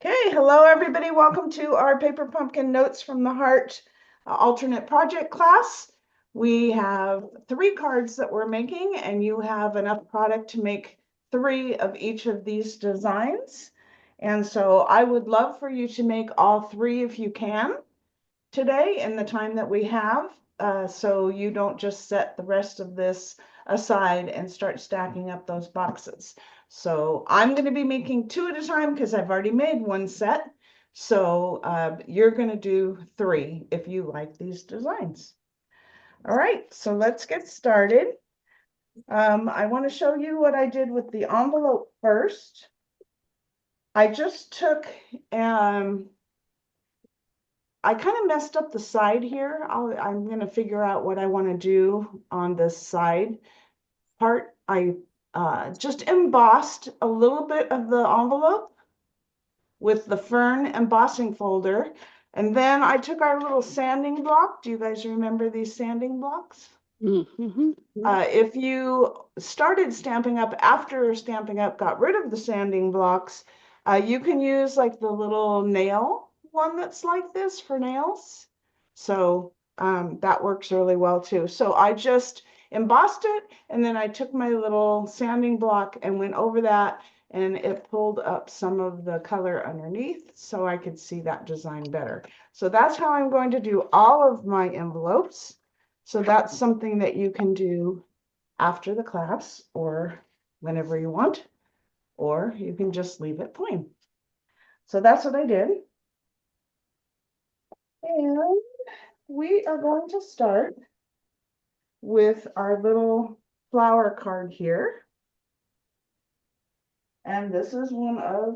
Okay, hello everybody. Welcome to our Paper Pumpkin Notes from the Heart alternate project class. We have 3 cards that we're making, and you have enough product to make 3 of each of these designs. And so I would love for you to make all 3 if you can today in the time that we have, so you don't just set the rest of this aside and start stacking up those boxes. So I'm going to be making 2 at a time because I've already made 1 set. So you're going to do 3 if you like these designs. All right, so let's get started. I want to show you what I did with the envelope first. I just took I kind of messed up the side here. I'm going to figure out what I want to do on this side part. I just embossed a little bit of the envelope with the fern embossing folder. And then I took our little sanding block. Do you guys remember these sanding blocks? Mm-hmm. If you started Stampin' Up after Stampin' Up got rid of the sanding blocks, you can use like the little nail one that's like this for nails. So that works really well too. So I just embossed it, and then I took my little sanding block and went over that, and it pulled up some of the color underneath so I could see that design better. So that's how I'm going to do all of my envelopes. So that's something that you can do after the class or whenever you want, or you can just leave it plain. So that's what I did. And we are going to start with our little flower card here. And this is one of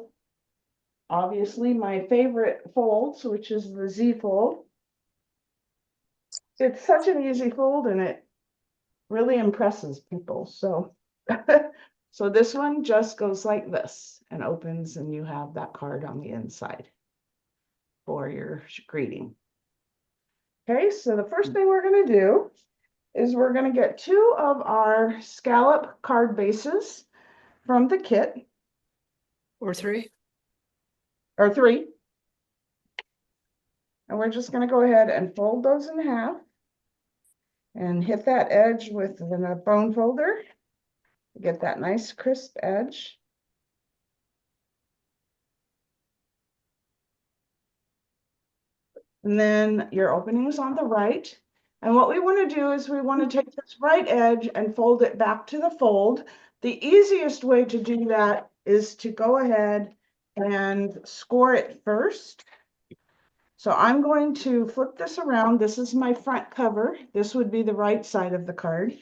obviously my favorite folds, which is the Z fold. It's such an easy fold and it really impresses people. So so this one just goes like this and opens, and you have that card on the inside for your greeting. Okay, so the first thing we're going to do is we're going to get 2 of our scallop card bases from the kit, Or 3. or 3. And we're just going to go ahead and fold those in half and hit that edge with the bone folder. Get that nice crisp edge. And then your opening is on the right. And what we want to do is we want to take this right edge and fold it back to the fold. The easiest way to do that is to go ahead and score it first. So I'm going to flip this around. This is my front cover. This would be the right side of the card.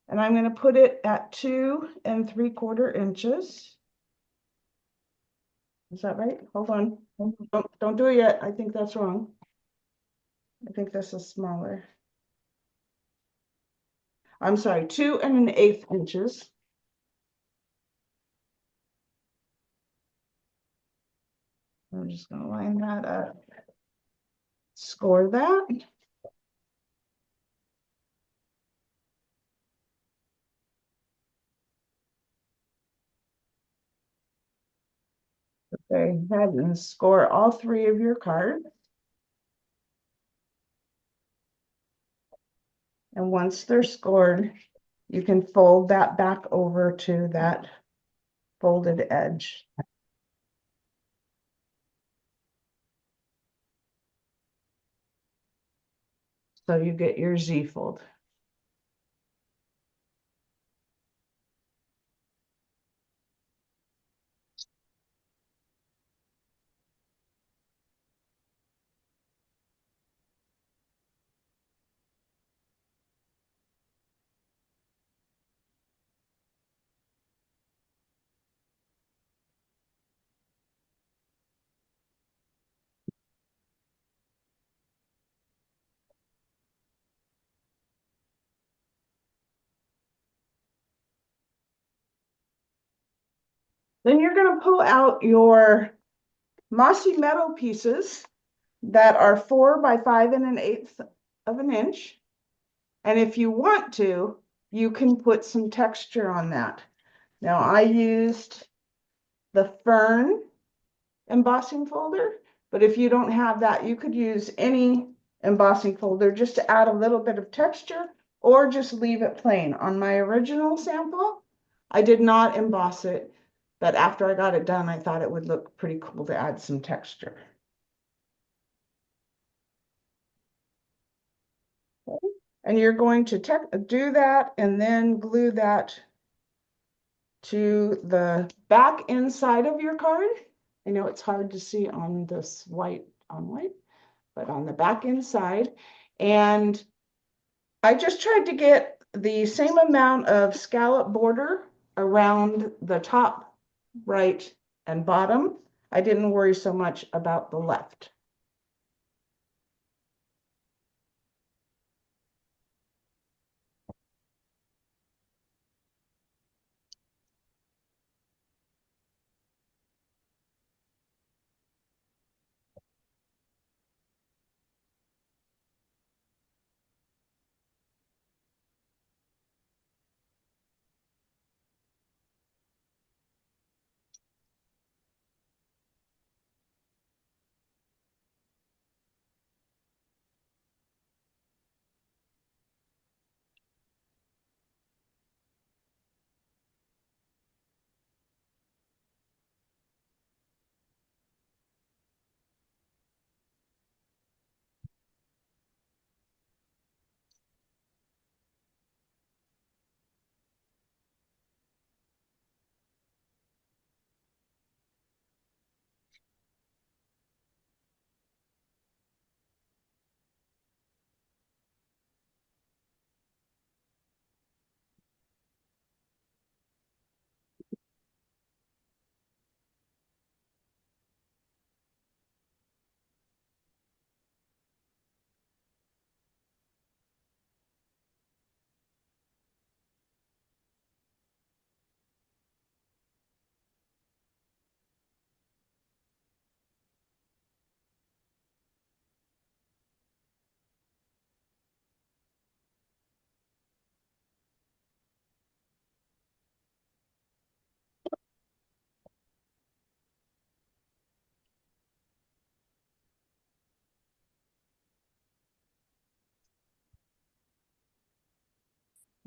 And I'm going to put it at 2 3/4 inches. Is that right? Hold on. Don't do it yet. I think that's wrong. I think this is smaller. I'm sorry, 2 1/8 inches. I'm just going to line that up. Score that. Go ahead and score all 3 of your cards. And once they're scored, you can fold that back over to that folded edge. So you get your Z fold. Then you're going to pull out your mossy metal pieces that are 4 by 5 1/8 of an inch. And if you want to, you can put some texture on that. Now I used the fern embossing folder. But if you don't have that, you could use any embossing folder just to add a little bit of texture or just leave it plain. On my original sample, I did not emboss it, but after I got it done, I thought it would look pretty cool to add some texture. Okay. And you're going to do that and then glue that to the back inside of your card. I know it's hard to see on this white on white, but on the back inside. And I just tried to get the same amount of scallop border around the top right and bottom. I didn't worry so much about the left.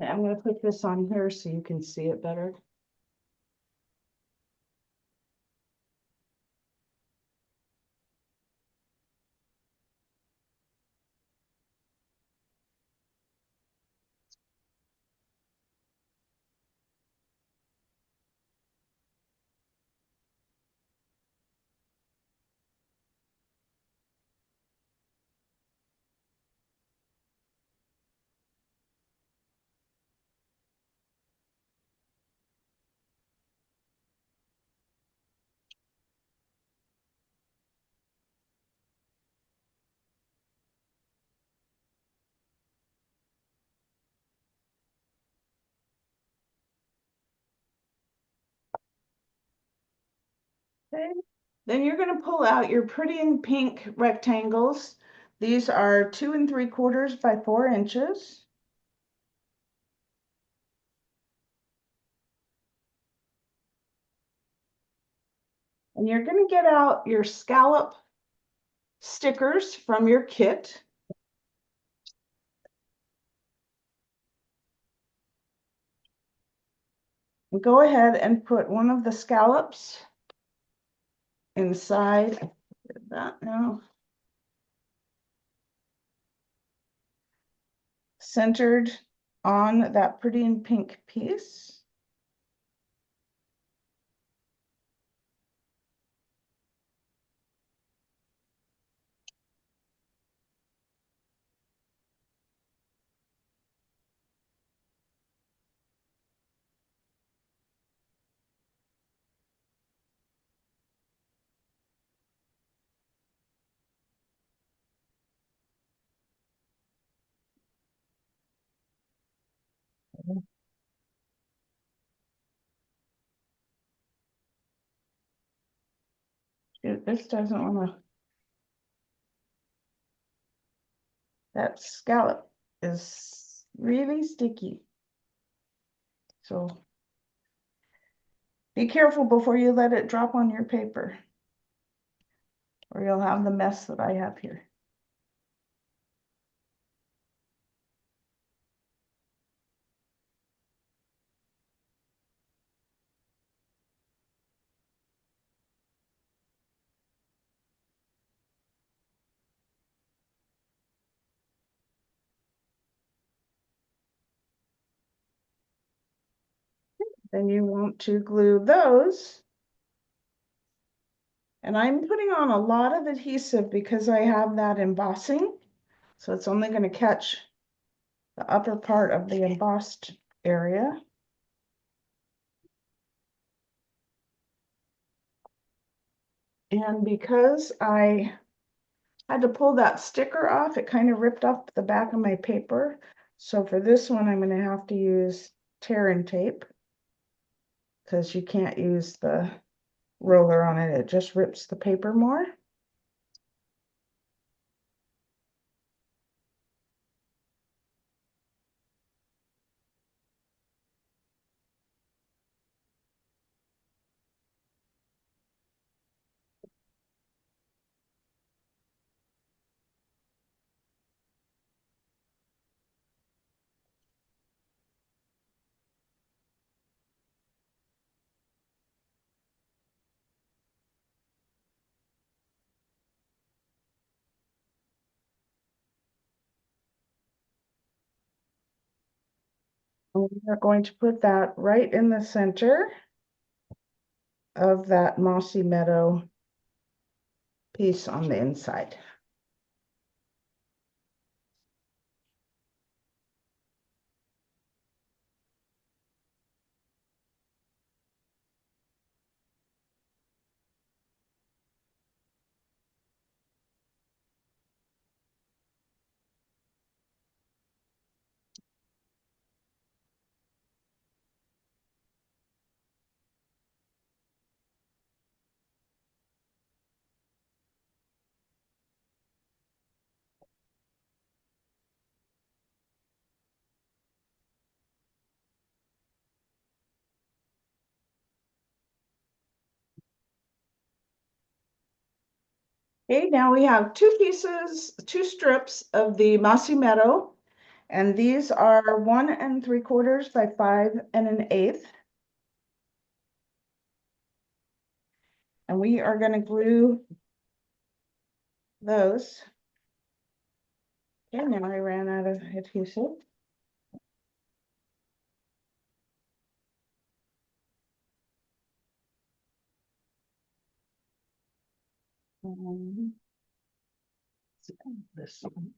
Okay, I'm going to put this on here so you can see it better. Okay. Then you're going to pull out your pretty and pink rectangles. These are 2 3/4 by 4 inches. And you're going to get out your scallop stickers from your kit. And go ahead and put one of the scallops inside that now. Centered on that pretty and pink piece. This doesn't want to, that scallop is really sticky. So be careful before you let it drop on your paper. or you'll have the mess that I have here. Then you want to glue those. And I'm putting on a lot of adhesive because I have that embossing. So it's only going to catch the upper part of the embossed area. And because I had to pull that sticker off, it kind of ripped off the back of my paper. So for this one, I'm going to have to use tear and tape because you can't use the roller on it. It just rips the paper more. And we are going to put that right in the center of that mossy meadow piece on the inside. Okay, now we have two strips of the mossy meadow, and these are 1 3/4 by 5 1/8. And we are going to glue those. Okay, now I ran out of adhesive. This one.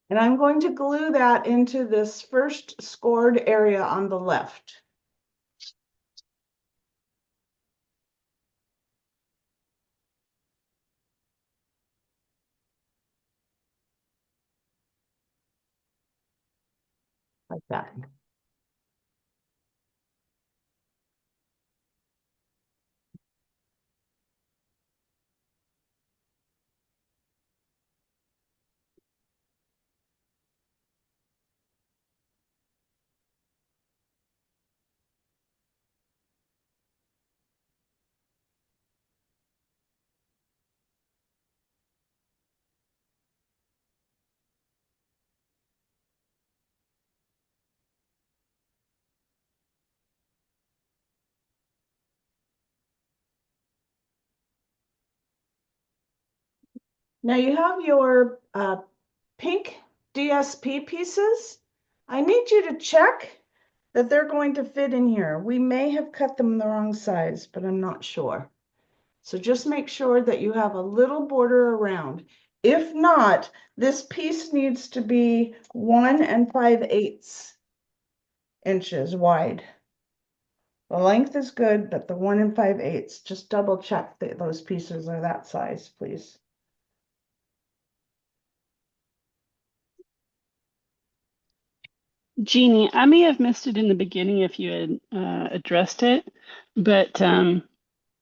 And I'm going to glue that into this first scored area on the left. Like that. Now you have your pink DSP pieces. I need you to check that they're going to fit in here. We may have cut them the wrong size, but I'm not sure. So just make sure that you have a little border around. If not, this piece needs to be 1 5/8 inches wide. The length is good, but the 1 5/8, just double check that those pieces are that size, please. Jeannie, I may have missed it in the beginning if you had addressed it, but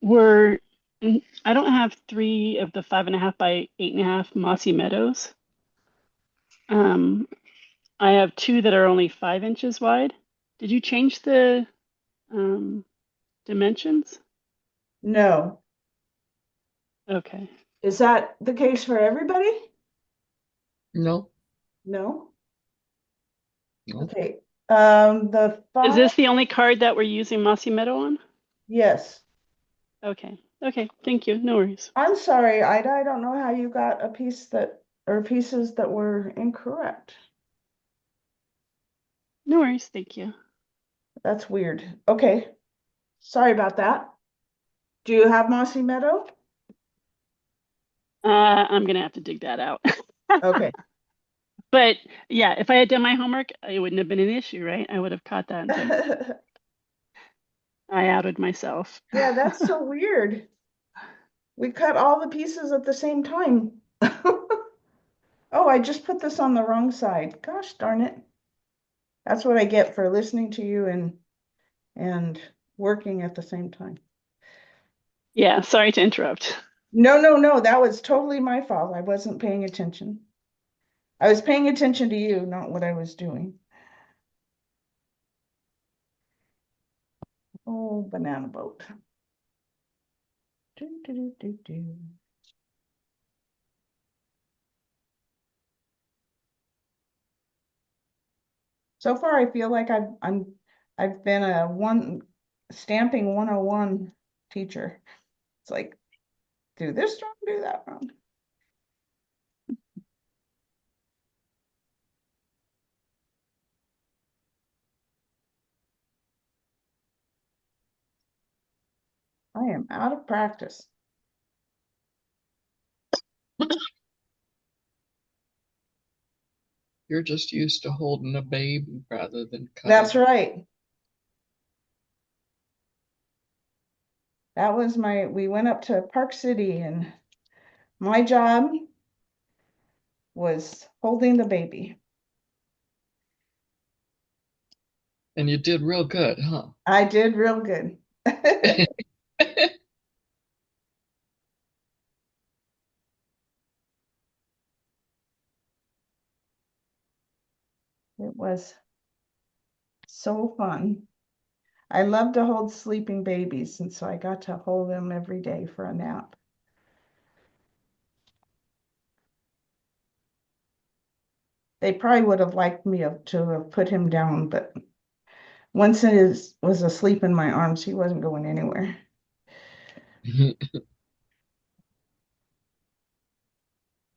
We're, I don't have three of the 5.5 by 8.5 mossy meadows. Um, I have two that are only 5 inches wide. Did you change the um, dimensions? No. Okay. Is that the case for everybody? No, No? no. Okay. The Is five, this the only card that we're using mossy meadow on? yes. Okay. Okay. Thank you. No worries. I'm sorry, Ida, I don't know how you got a piece that, or pieces that were incorrect. No worries. Thank you. That's weird. Okay. Sorry about that. Do you have Mossy Meadow? I'm gonna have to dig that out. Okay. But yeah, if I had done my homework, it wouldn't have been an issue, right? I would have caught that in time. I outed myself. Yeah, that's so weird. We cut all the pieces at the same time. Oh, I just put this on the wrong side. Gosh darn it. That's what I get for listening to you and working at the same time. Yeah, sorry to interrupt. No, no, no, that was totally my fault. I wasn't paying attention. I was paying attention to you, not what I was doing. Oh, banana boat. Do, do, do, do, do. So far, I feel like I've been a stamping 101 teacher. It's like, do this wrong, do that wrong. I am out of practice. You're just used to holding a baby rather than That's cutting. right. That was we went up to Park City and my job was holding the baby. And you did real good, huh? I did real good. It was so fun. I love to hold sleeping babies, and so I got to hold them every day for a nap. They probably would have liked me to have put him down, but once was asleep in my arms, he wasn't going anywhere.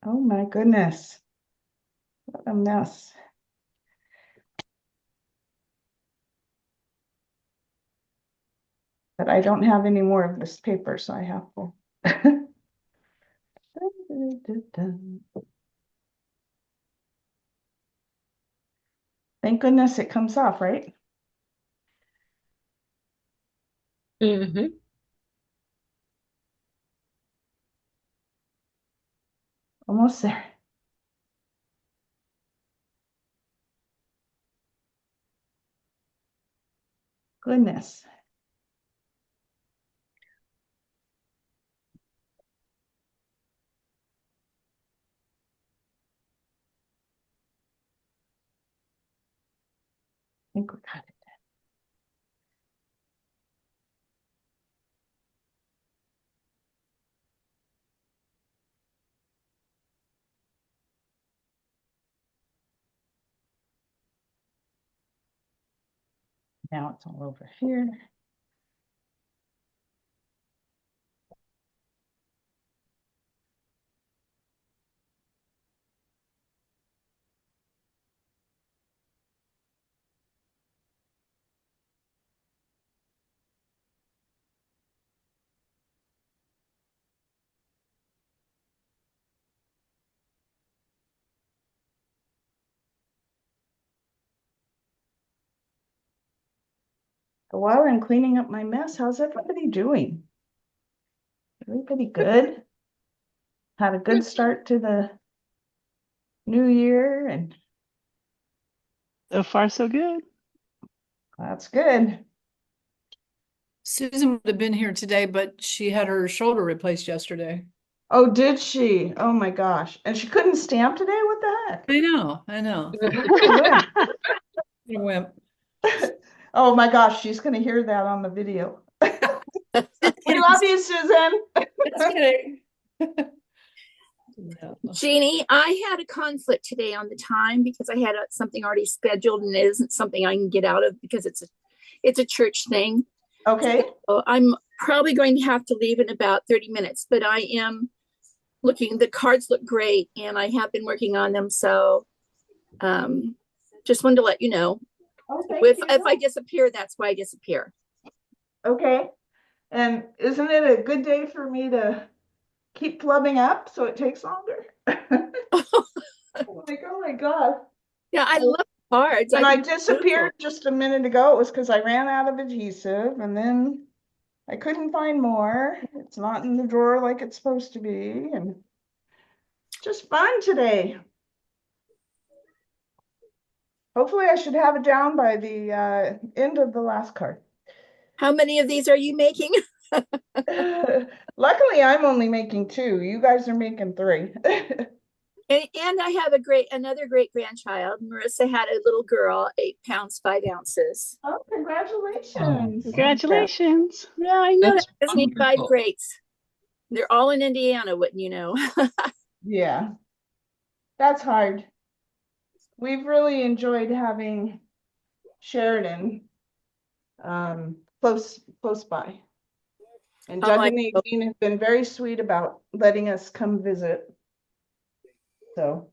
Oh my goodness, what a mess. But I don't have any more of this paper, so I have to. Thank goodness it comes off, right? hmm Almost there. Goodness. I think we got it. Now it's all over here. While I'm cleaning up my mess, how's everybody doing? Everybody good? Had a good start to the new year, and So far, so good. that's good. Susan would have been here today, but she had her shoulder replaced yesterday. Oh, did she? Oh my gosh. And she couldn't stamp today? What the heck? I know. Wimp. Oh my gosh, she's gonna hear that on the video. We love you, Susan. Just kidding. No. Jeannie, I had a conflict today on the time because I had something already scheduled and it isn't something I can get out of because it's a church thing. Okay. So I'm probably going to have to leave in about 30 minutes, but I am looking, the cards look great and I have been working on them. So just wanted to let you know. Oh, thank If you. I disappear, that's why I disappear. Okay. And isn't it a good day for me to keep flubbing up so it takes longer? Oh my God. Yeah, I love cards. When I disappeared just a minute ago, it was because I ran out of adhesive and then I couldn't find more. It's not in the drawer like it's supposed to be, and just fun today. Hopefully I should have it down by the end of the last card. How many of these are you making? Luckily, I'm only making 2. You guys are making 3. And I have another great grandchild. Marissa had a little girl, 8 pounds, 5 ounces. Oh, Oh, congratulations. Congratulations. Yeah, I know that's that gives me 5 wonderful. greats. They're all in Indiana, wouldn't you know? Yeah, that's hard. We've really enjoyed having Sheridan close by. And Oh, Doug I and Nadine have been very sweet about letting us come visit. So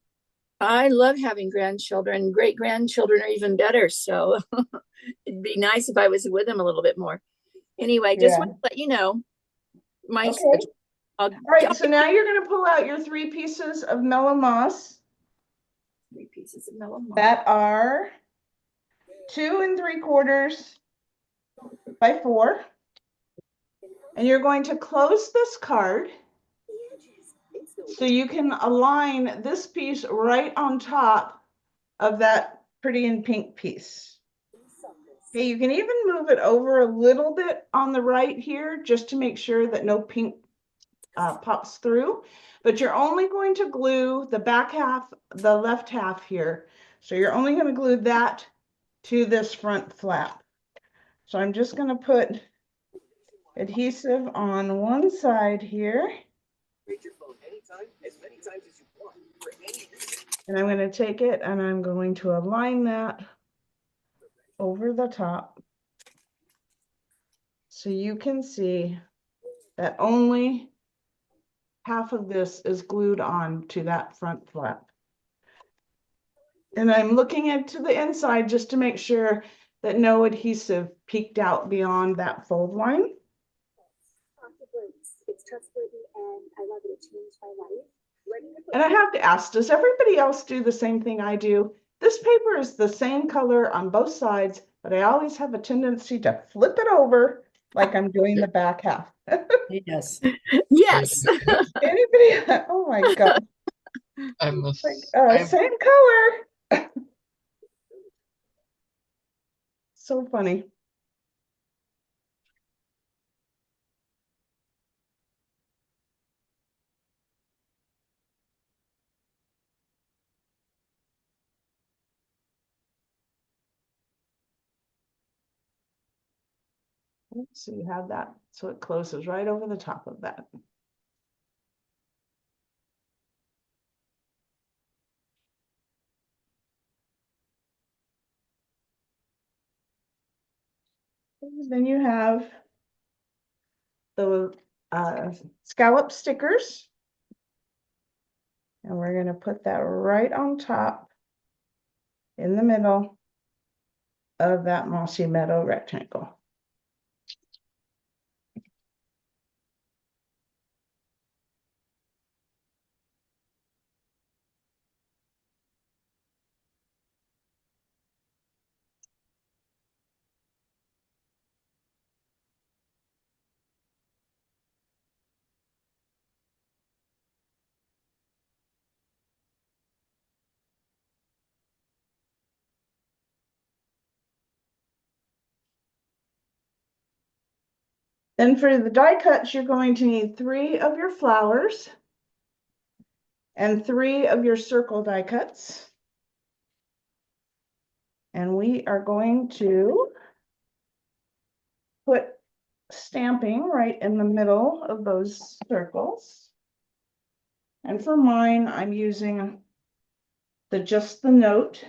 love having grandchildren. Great grandchildren are even better. So it'd be nice if I was with them a little bit more. Anyway, just yeah. want to let you know my Okay. schedule. All right, so now you're going to pull out your 3 pieces of mellow moss 3 pieces of mellow moss. that are 2 3/4 by 4. And you're going to close this card so you can align this piece right on top of that pretty and pink piece. Okay, you can even move it over a little bit on the right here just to make sure that no pink pops through, but you're only going to glue the back half, the left half here. So you're only going to glue that to this front flap. So I'm just going to put adhesive on one side here. And I'm going to take it and I'm going to align that over the top. So you can see that only half of this is glued on to that front flap. And I'm looking into the inside just to make sure that no adhesive peeked out beyond that fold line. It's trustworthy and I love it. It changed my life. And I have to ask, does everybody else do the same thing I do? This paper is the same color on both sides, but I always have a tendency to flip it over like I'm doing the back half. Yes. Yes. Anybody? Oh my God. I'm a, Like, same color. So funny. So you have that, so it closes right over the top of that. Then you have the scallop stickers. And we're going to put that right on top in the middle of that mossy meadow rectangle. Then for the die cuts, you're going to need 3 of your flowers and 3 of your circle die cuts. And we are going to put stamping right in the middle of those circles. And for mine, I'm using just the note.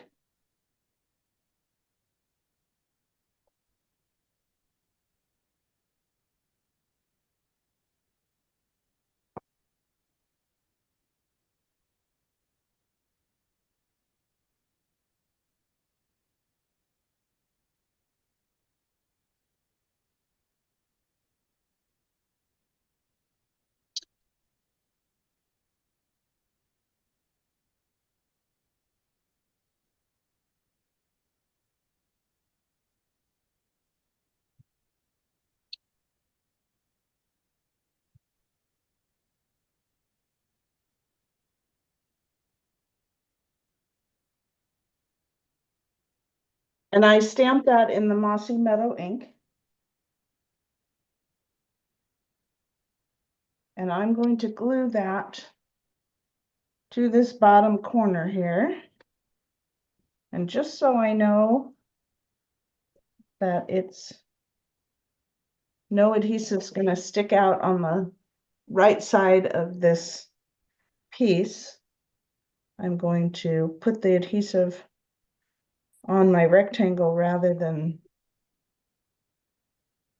And I stamped that in the Mossy Meadow ink. And I'm going to glue that to this bottom corner here. And just so I know that it's no adhesive's going to stick out on the right side of this piece, I'm going to put the adhesive on my rectangle rather than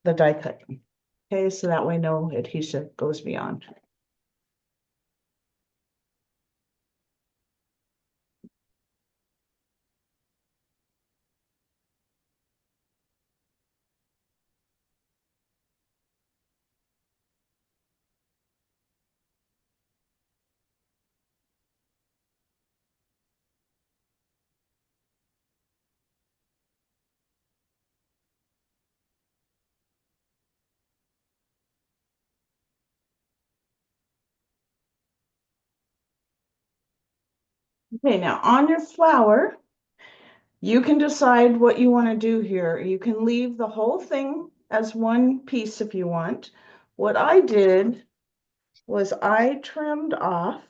the die cut. Okay, so that way no adhesive goes beyond. Okay, now on your flower, you can decide what you want to do here. You can leave the whole thing as one piece if you want. What I did was I trimmed off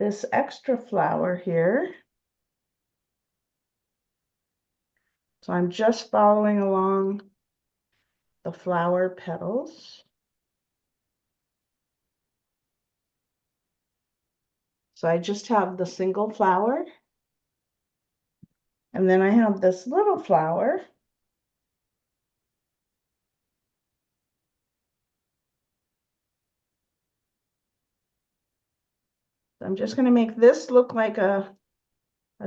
this extra flower here. So I'm just following along the flower petals. So I just have the single flower. And then I have this little flower. I'm just going to make this look like a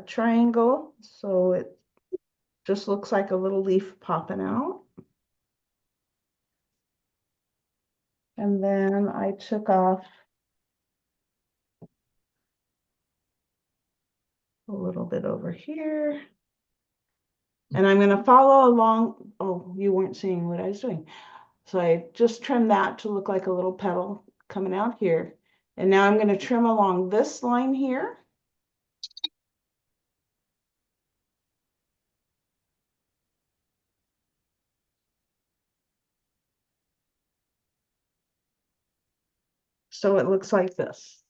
triangle. So it just looks like a little leaf popping out. And then I took off a little bit over here. And I'm going to follow along. Oh, you weren't seeing what I was doing. So I just trimmed that to look like a little petal coming out here. And now I'm going to trim along this line here. So it looks like this.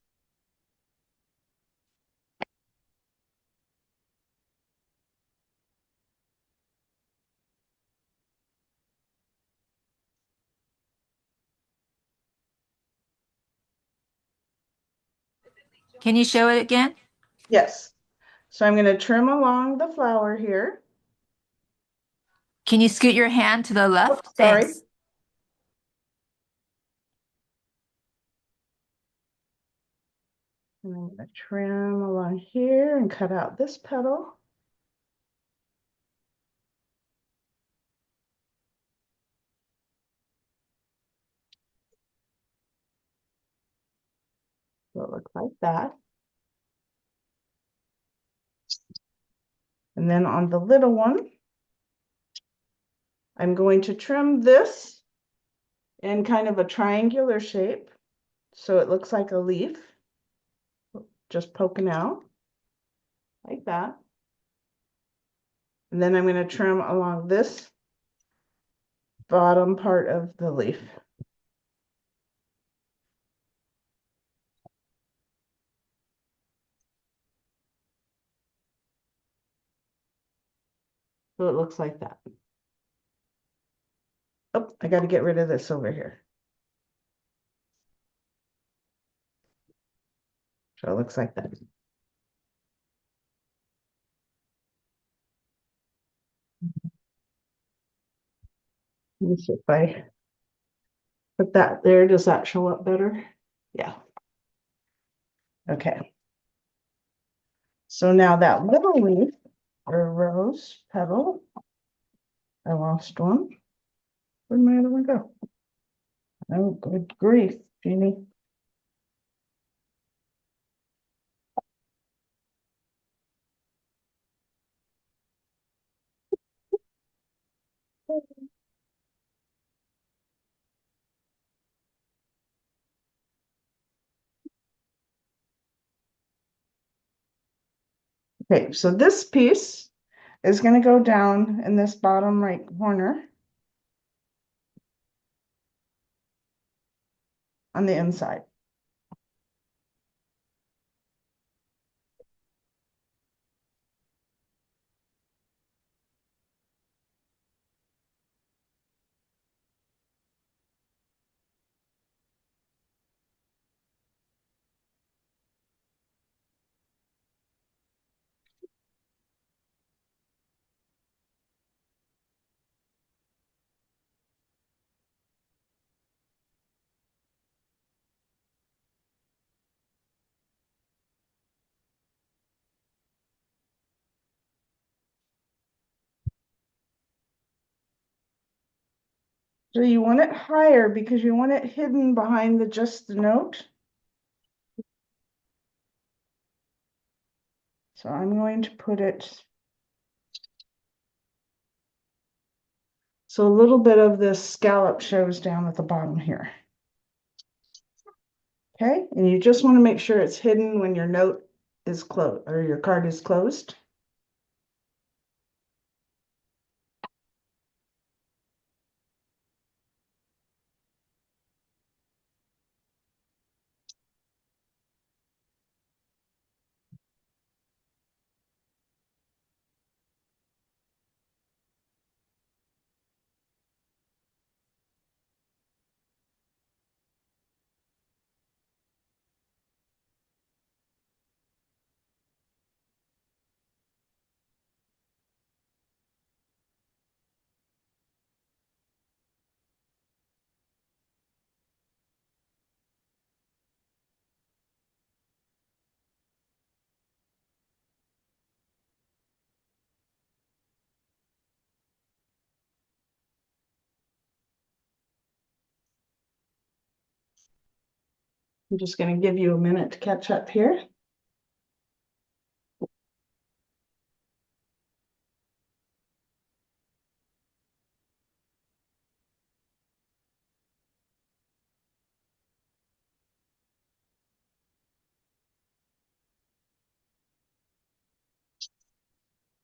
Can you show it again? Yes. So I'm going to trim along the flower here. Can you scoot your hand to the left? Sorry. Thanks. And I'm going to trim along here and cut out this petal. So it looks like that. And then on the little one, I'm going to trim this in kind of a triangular shape. So it looks like a leaf just poking out like that. And then I'm going to trim along this bottom part of the leaf. So it looks like that. Oh, I got to get rid of this over here. So it looks like that. Let me see if I put that there. Does that show up better? Yeah. Okay. So now that little leaf or rose petal, I lost one. Where'd my other one go? Oh, good grief, Jeannie. Okay, so this piece is going to go down in this bottom right corner on the inside. So you want it higher because you want it hidden behind just the note. So I'm going to put it so a little bit of this scallop shows down at the bottom here. Okay, and you just want to make sure it's hidden when your note is closed or your card is closed. I'm just going to give you a minute to catch up here.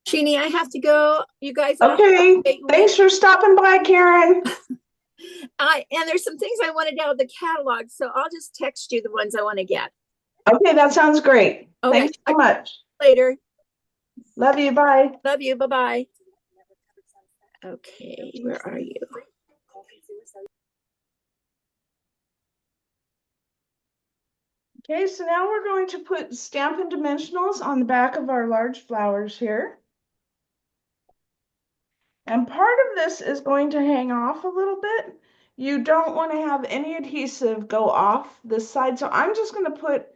Jeannie, I have to go. You guys all Okay, thanks for stopping by, Karen. and there's some things I wanted out of the catalog, so I'll just text you the ones I want to get. Okay, that sounds great. Okay. Thanks so much. Later. Love you. Bye. Love you. Bye-bye. Okay, where are you? Okay, so now we're going to put Stampin' Dimensionals on the back of our large flowers here. And part of this is going to hang off a little bit. You don't want to have any adhesive go off this side. So I'm just going to put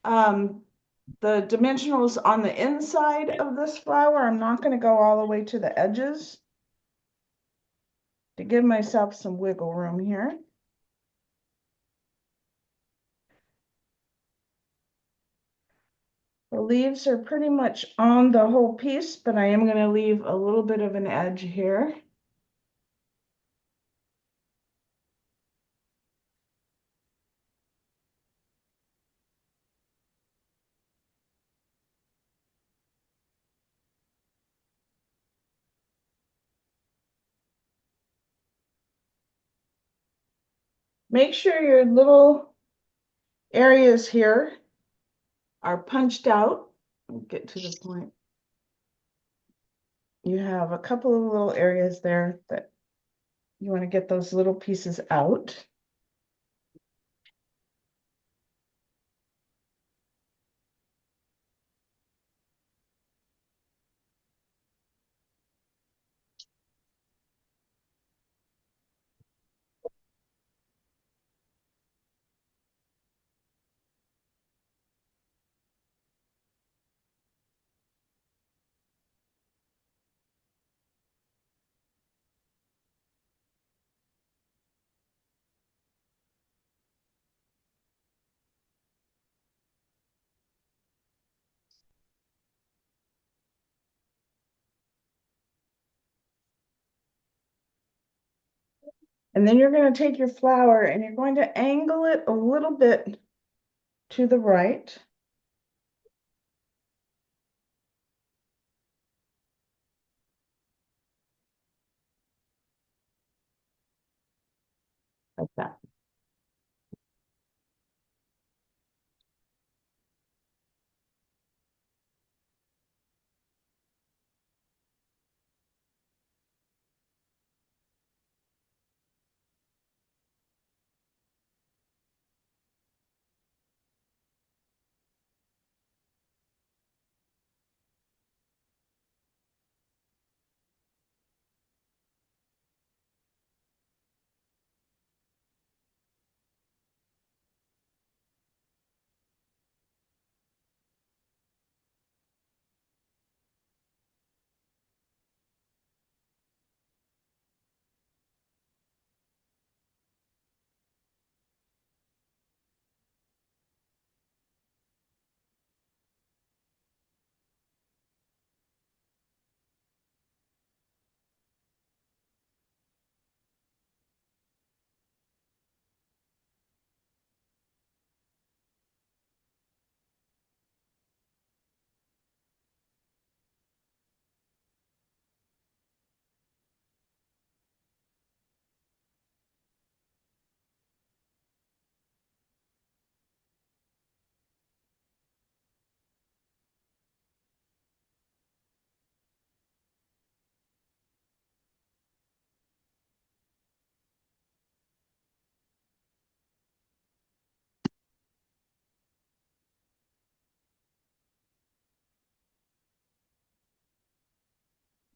the dimensionals on the inside of this flower. I'm not going to go all the way to the edges to give myself some wiggle room here. The leaves are pretty much on the whole piece, but I am going to leave a little bit of an edge here. Make sure your little areas here are punched out. We'll get to the point. You have a couple of little areas there that you want to get those little pieces out. And then you're going to take your flower and you're going to angle it a little bit to the right. Like that.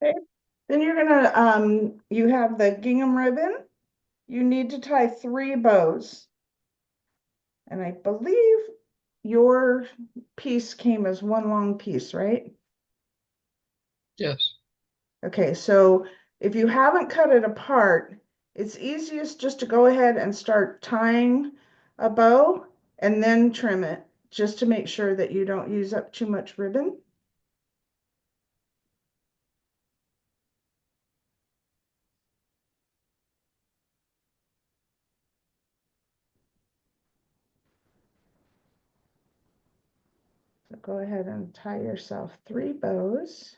Okay. Then you're gonna, you have the gingham ribbon. You need to tie 3 bows. And I believe your piece came as one long piece, right? Yes. Okay, so if you haven't cut it apart, it's easiest just to go ahead and start tying a bow and then trim it, just to make sure that you don't use up too much ribbon. So go ahead and tie yourself 3 bows.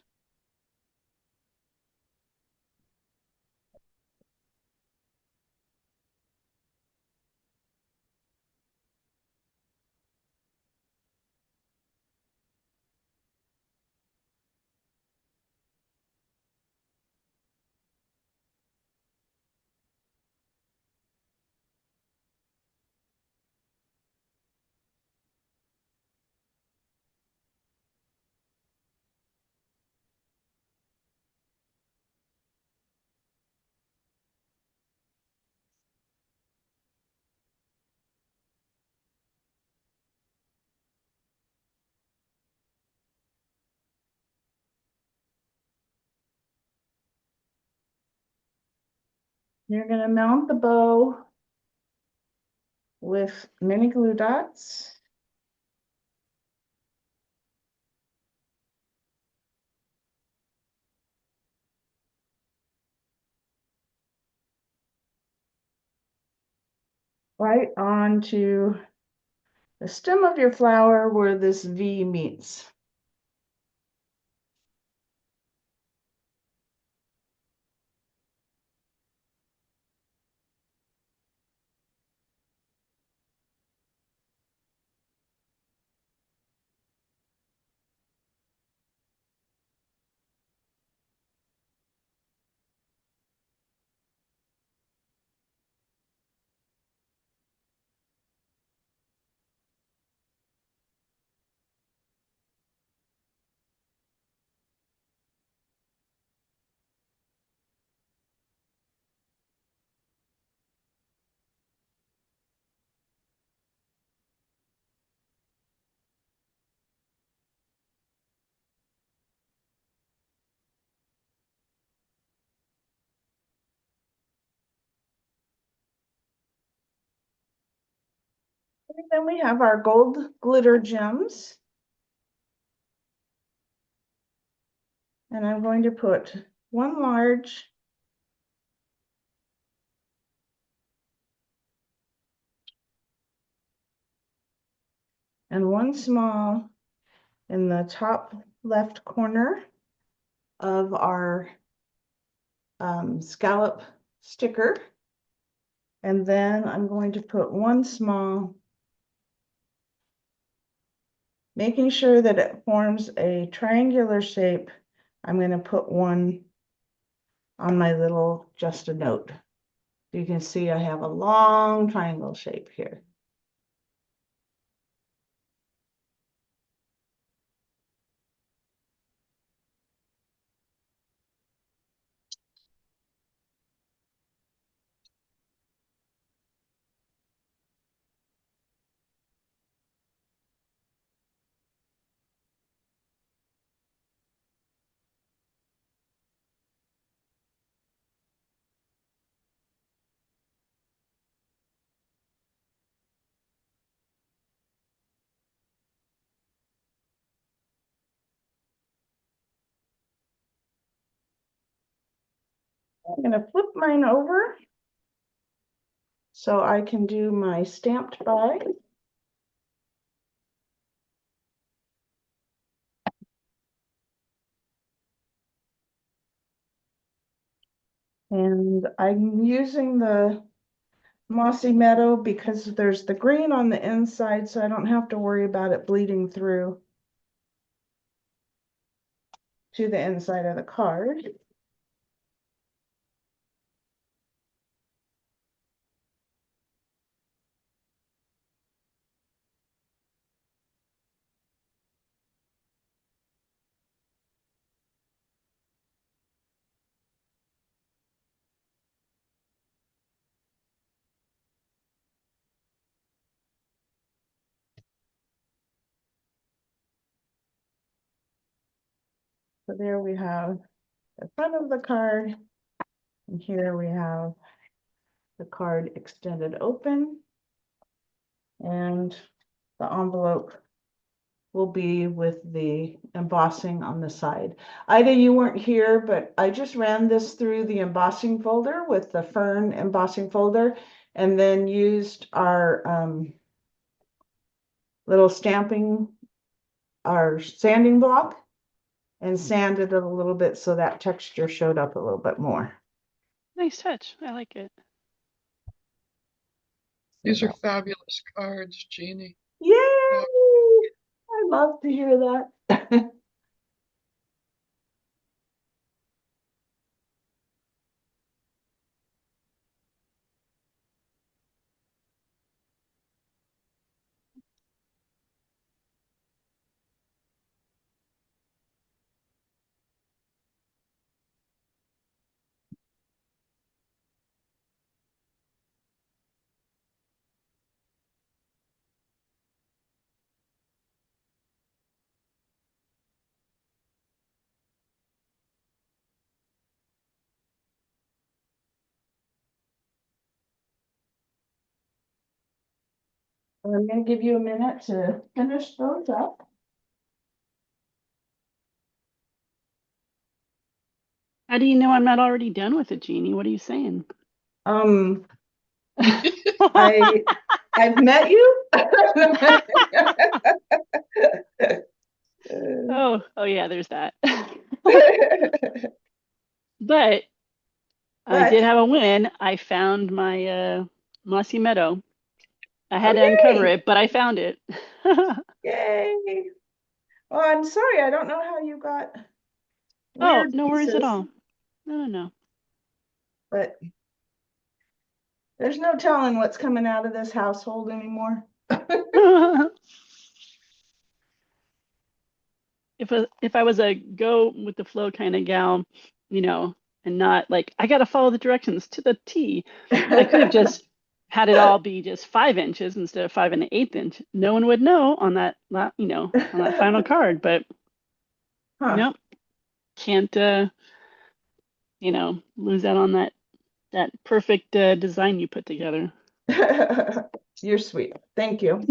You're going to mount the bow with mini glue dots. Right onto the stem of your flower where this V meets. Then we have our gold glitter gems. And I'm going to put one large and one small in the top left corner of our scallop sticker. And then I'm going to put one small, making sure that it forms a triangular shape. I'm going to put one on my little just a note. You can see I have a long triangle shape here. I'm going to flip mine over so I can do my stamped by. And I'm using the Mossy Meadow because there's the green on the inside, so I don't have to worry about it bleeding through to the inside of the card. So there we have the front of the card, and here we have the card extended open, and the envelope will be with the embossing on the side. Ida, you weren't here, but I just ran this through the embossing folder with the fern embossing folder, and then used our little stamping, our sanding block, and sanded it a little bit so that texture showed up a little bit more. Nice touch. I like it. These are fabulous cards, Jeannie. Yay! I love to hear that. I'm going to give you a minute to finish those up. How do you know I'm not already done with it, Jeannie? What are you saying? I've met you. Oh yeah, there's that. But I did have a win. I found my mossy meadow. I had to uncover it, but I found it. Yay! Well, I'm sorry, I don't know how you got Oh, weird no worries at pieces, all. No. but there's no telling what's coming out of this household anymore. If I was a go with the flow kind of gal, and not like I gotta follow the directions to the T, I could have just had it all be just 5 inches instead of 5 1/8 inch. No one would know on that, on that final card. But Huh. nope, can't lose out on that perfect design you put together. You're sweet. Thank you.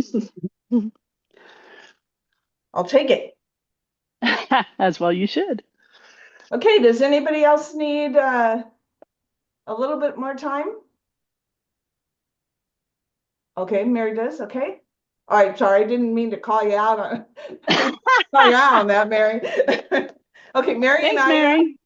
I'll take it. As well, you should. Okay, does anybody else need a little bit more time? Okay, Mary does, okay. All right, sorry, I didn't mean to call you out on call you out on that, Mary. Okay, Mary and Thanks, I. Mary.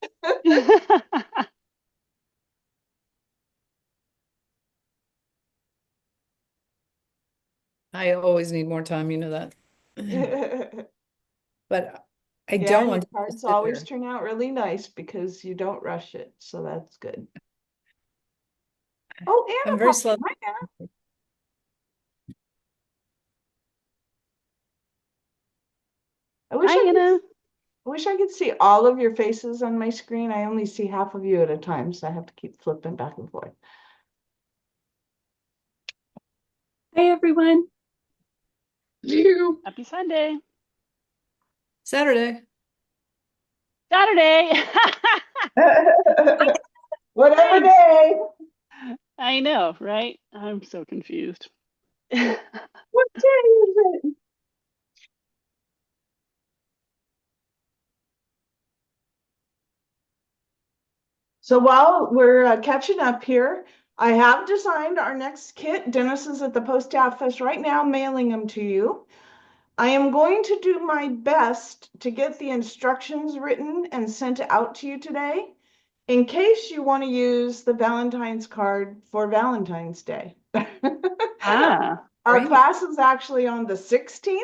I always need more time, you know that. But I Yeah, don't your want to cards sit always there. turn out really nice because you don't rush it, so that's good. Oh, I'm Anna very popped in. slow. Hi, Anna. I wish Hi, Anna. I wish I could see all of your faces on my screen. I only see half of you at a time, so I have to keep flipping back and forth. Hi, everyone. You. Happy Sunday. Saturday. Saturday. Whatever Thanks. day. I know, right? I'm so confused. What day is it? So while we're catching up here, I have designed our next kit. Dennis is at the post office right now mailing them to you. I am going to do my best to get the instructions written and sent out to you today in case you want to use the Valentine's card for Valentine's Day. Ah, Our Great. class is actually on the 16th.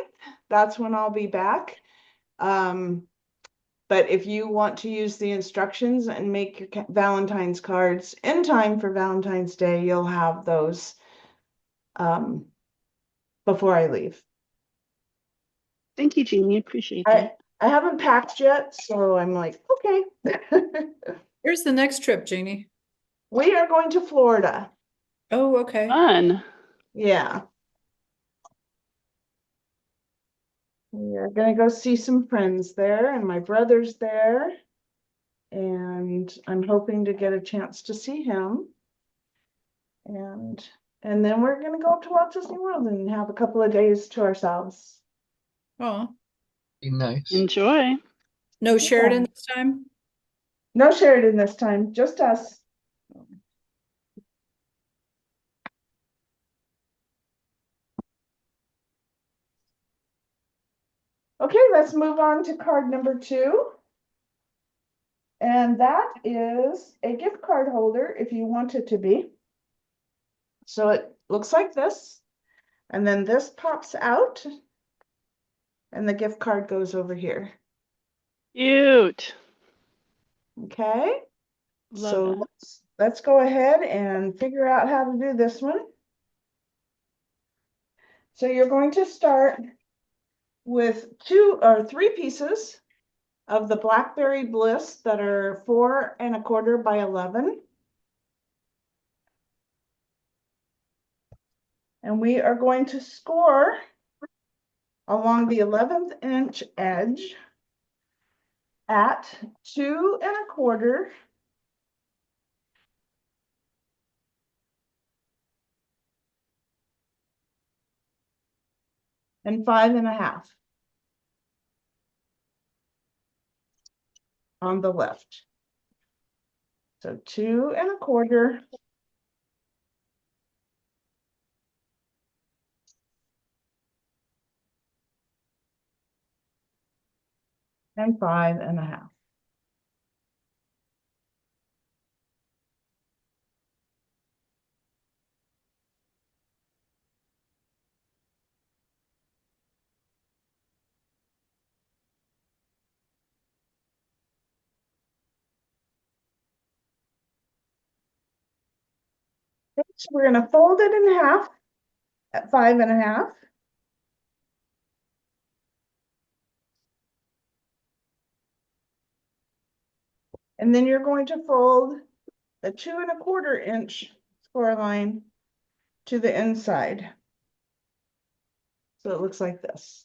That's when I'll be back. But if you want to use the instructions and make your Valentine's cards in time for Valentine's Day, you'll have those before I leave. thank you, Jeannie. Appreciate I, that. I haven't packed yet, so I'm like, okay. Here's the next trip, Jeannie. We are going to Florida. Oh, okay. Fun. Yeah. We are going to go see some friends there, and my brother's there. And I'm hoping to get a chance to see him. And then we're gonna go to Walt Disney World and have a couple of days to ourselves. Oh, Be nice. Enjoy. no Sheridan this time? No Sheridan this time, just us. Okay, let's move on to card number 2. And that is a gift card holder if you want it to be. So it looks like this. And then this pops out. And the gift card goes over here. Cute. Okay. Love So that. let's go ahead and figure out how to do this one. So you're going to start with 2 or 3 pieces of the Blackberry Bliss that are 4 1/4 by 11. And we are going to score along the 11th inch edge at 2 1/4 and 5 1/2 on the left. So 2 1/4 and 5 1/2. So we're going to fold it in half at 5 1/2. And then you're going to fold a 2 1/4 inch score line to the inside. So it looks like this.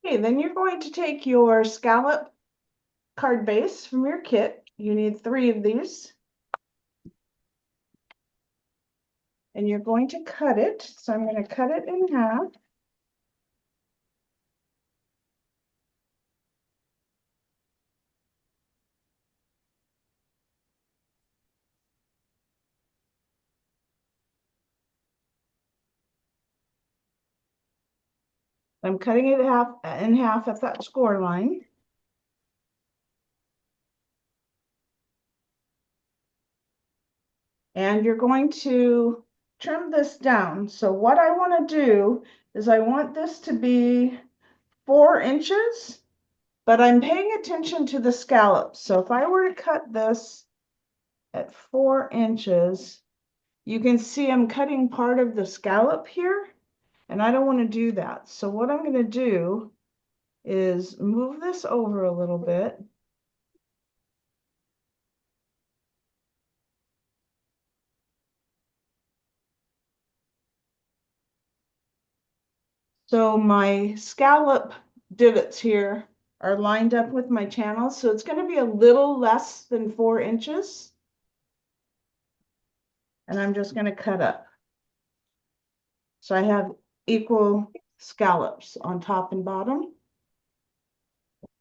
Okay, then you're going to take your scallop card base from your kit. You need 3 of these. And you're going to cut it. So I'm going to cut it in half. I'm cutting it in half at that score line. And you're going to trim this down. So what I want to do is I want this to be 4 inches, but I'm paying attention to the scallops. So if I were to cut this at 4 inches, you can see I'm cutting part of the scallop here, and I don't want to do that. So what I'm going to do is move this over a little bit. So my scallop divots here are lined up with my channels. So it's going to be a little less than 4 inches. And I'm just going to cut up. So I have equal scallops on top and bottom.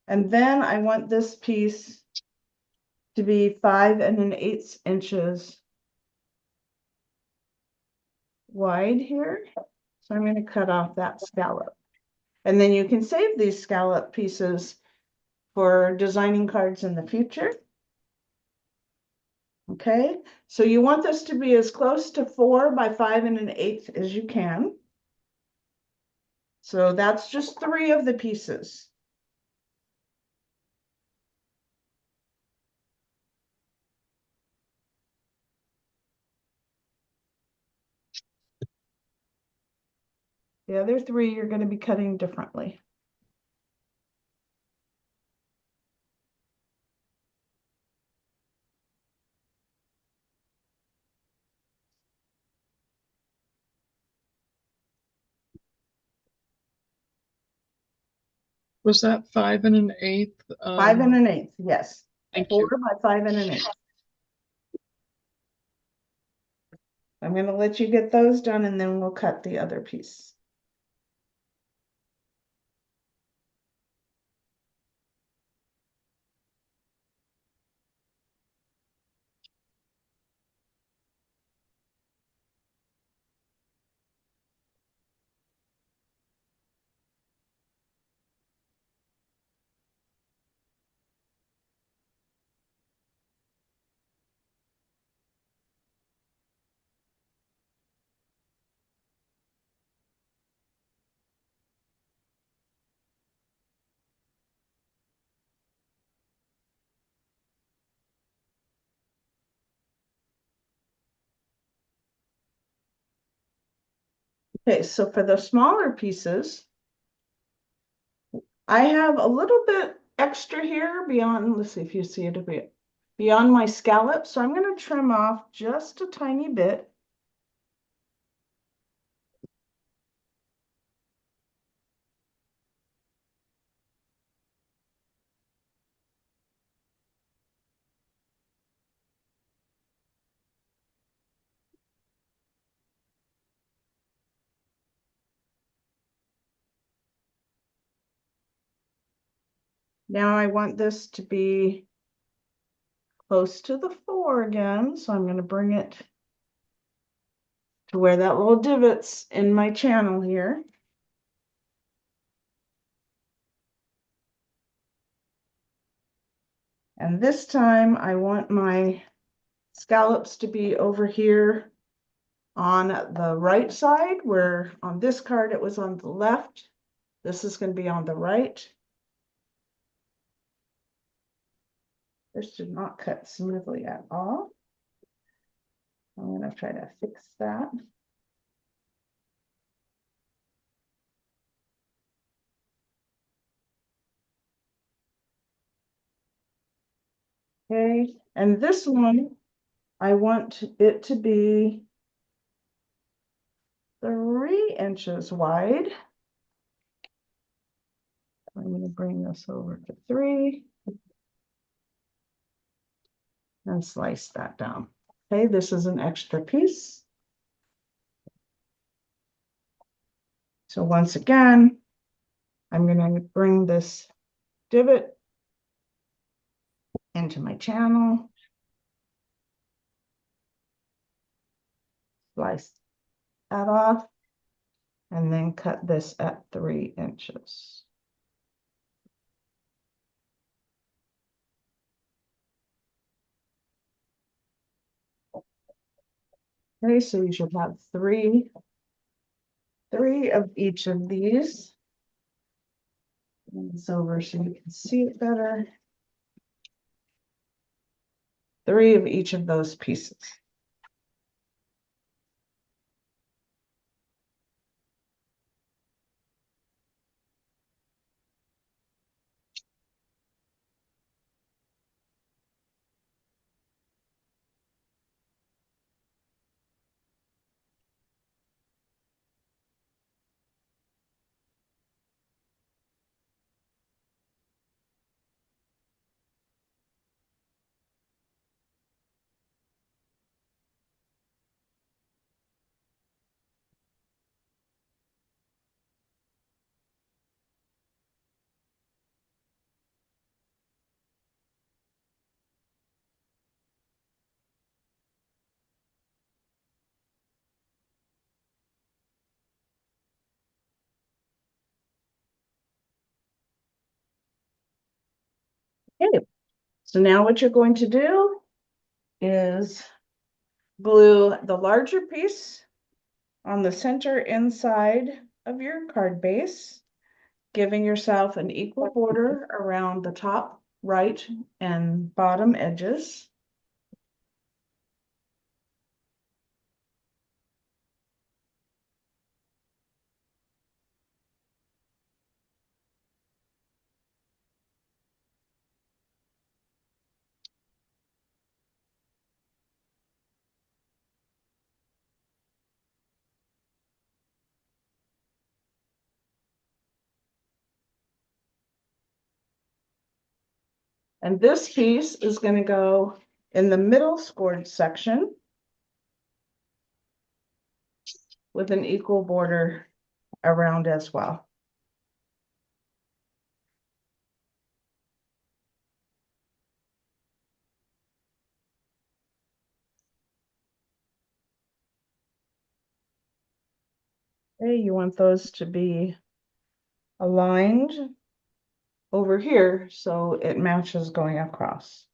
And then I want this piece to be 5 1/8 inches wide here. So I'm going to cut off that scallop. And then you can save these scallop pieces for designing cards in the future. Okay, so you want this to be as close to 4 by 5 1/8 as you can. So that's just 3 of the pieces. The other 3 you're going to be cutting differently. Was that 5 1/8? 5 1/8, yes. Thank 4 you. by 5 1/8. I'm going to let you get those done and then we'll cut the other piece. Okay, so for the smaller pieces, I have a little bit extra here beyond, let's see if you see it a bit, beyond my scallop. So I'm going to trim off just a tiny bit. Now I want this to be close to the 4 again. So I'm going to bring it to where that little divot's in my channel here. And this time I want my scallops to be over here on the right side, where on this card it was on the left. This is going to be on the right. This did not cut smoothly at all. I'm going to try to fix that. Okay, and this one, I want it to be 3 inches wide. I'm going to bring this over to 3 and slice that down. Okay, this is an extra piece. So once again, I'm going to bring this divot into my channel, slice that off, and then cut this at 3 inches. Okay, so you should have three of each of these. Bring this over so you can see it better. 3 of each of those pieces. Okay, so now what you're going to do is glue the larger piece on the center inside of your card base, giving yourself an equal border around the top, right, and bottom edges. And this piece is going to go in the middle scored section with an equal border around as well. Okay, you want those to be aligned over here so it matches going across.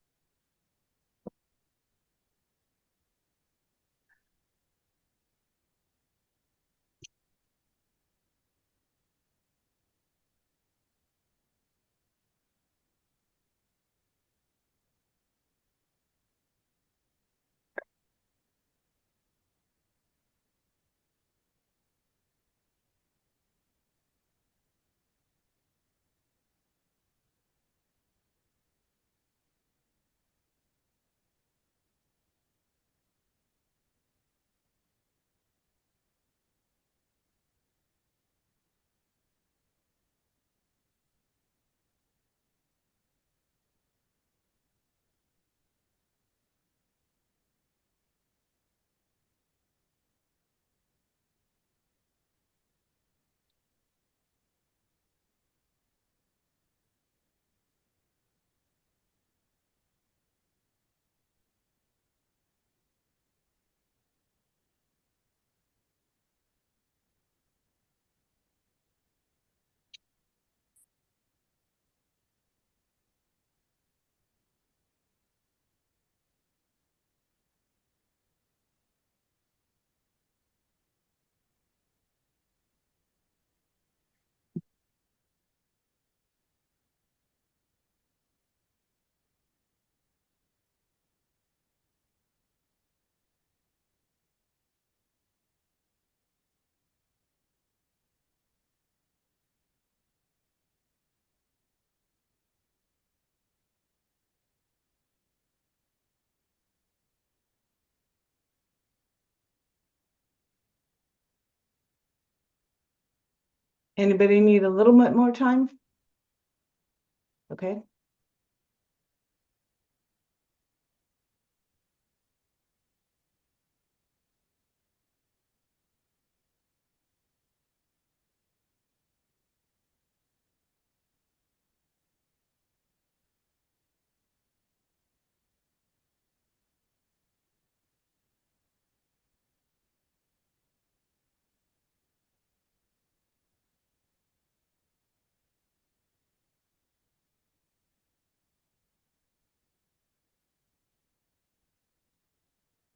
Anybody need a little bit more time Okay.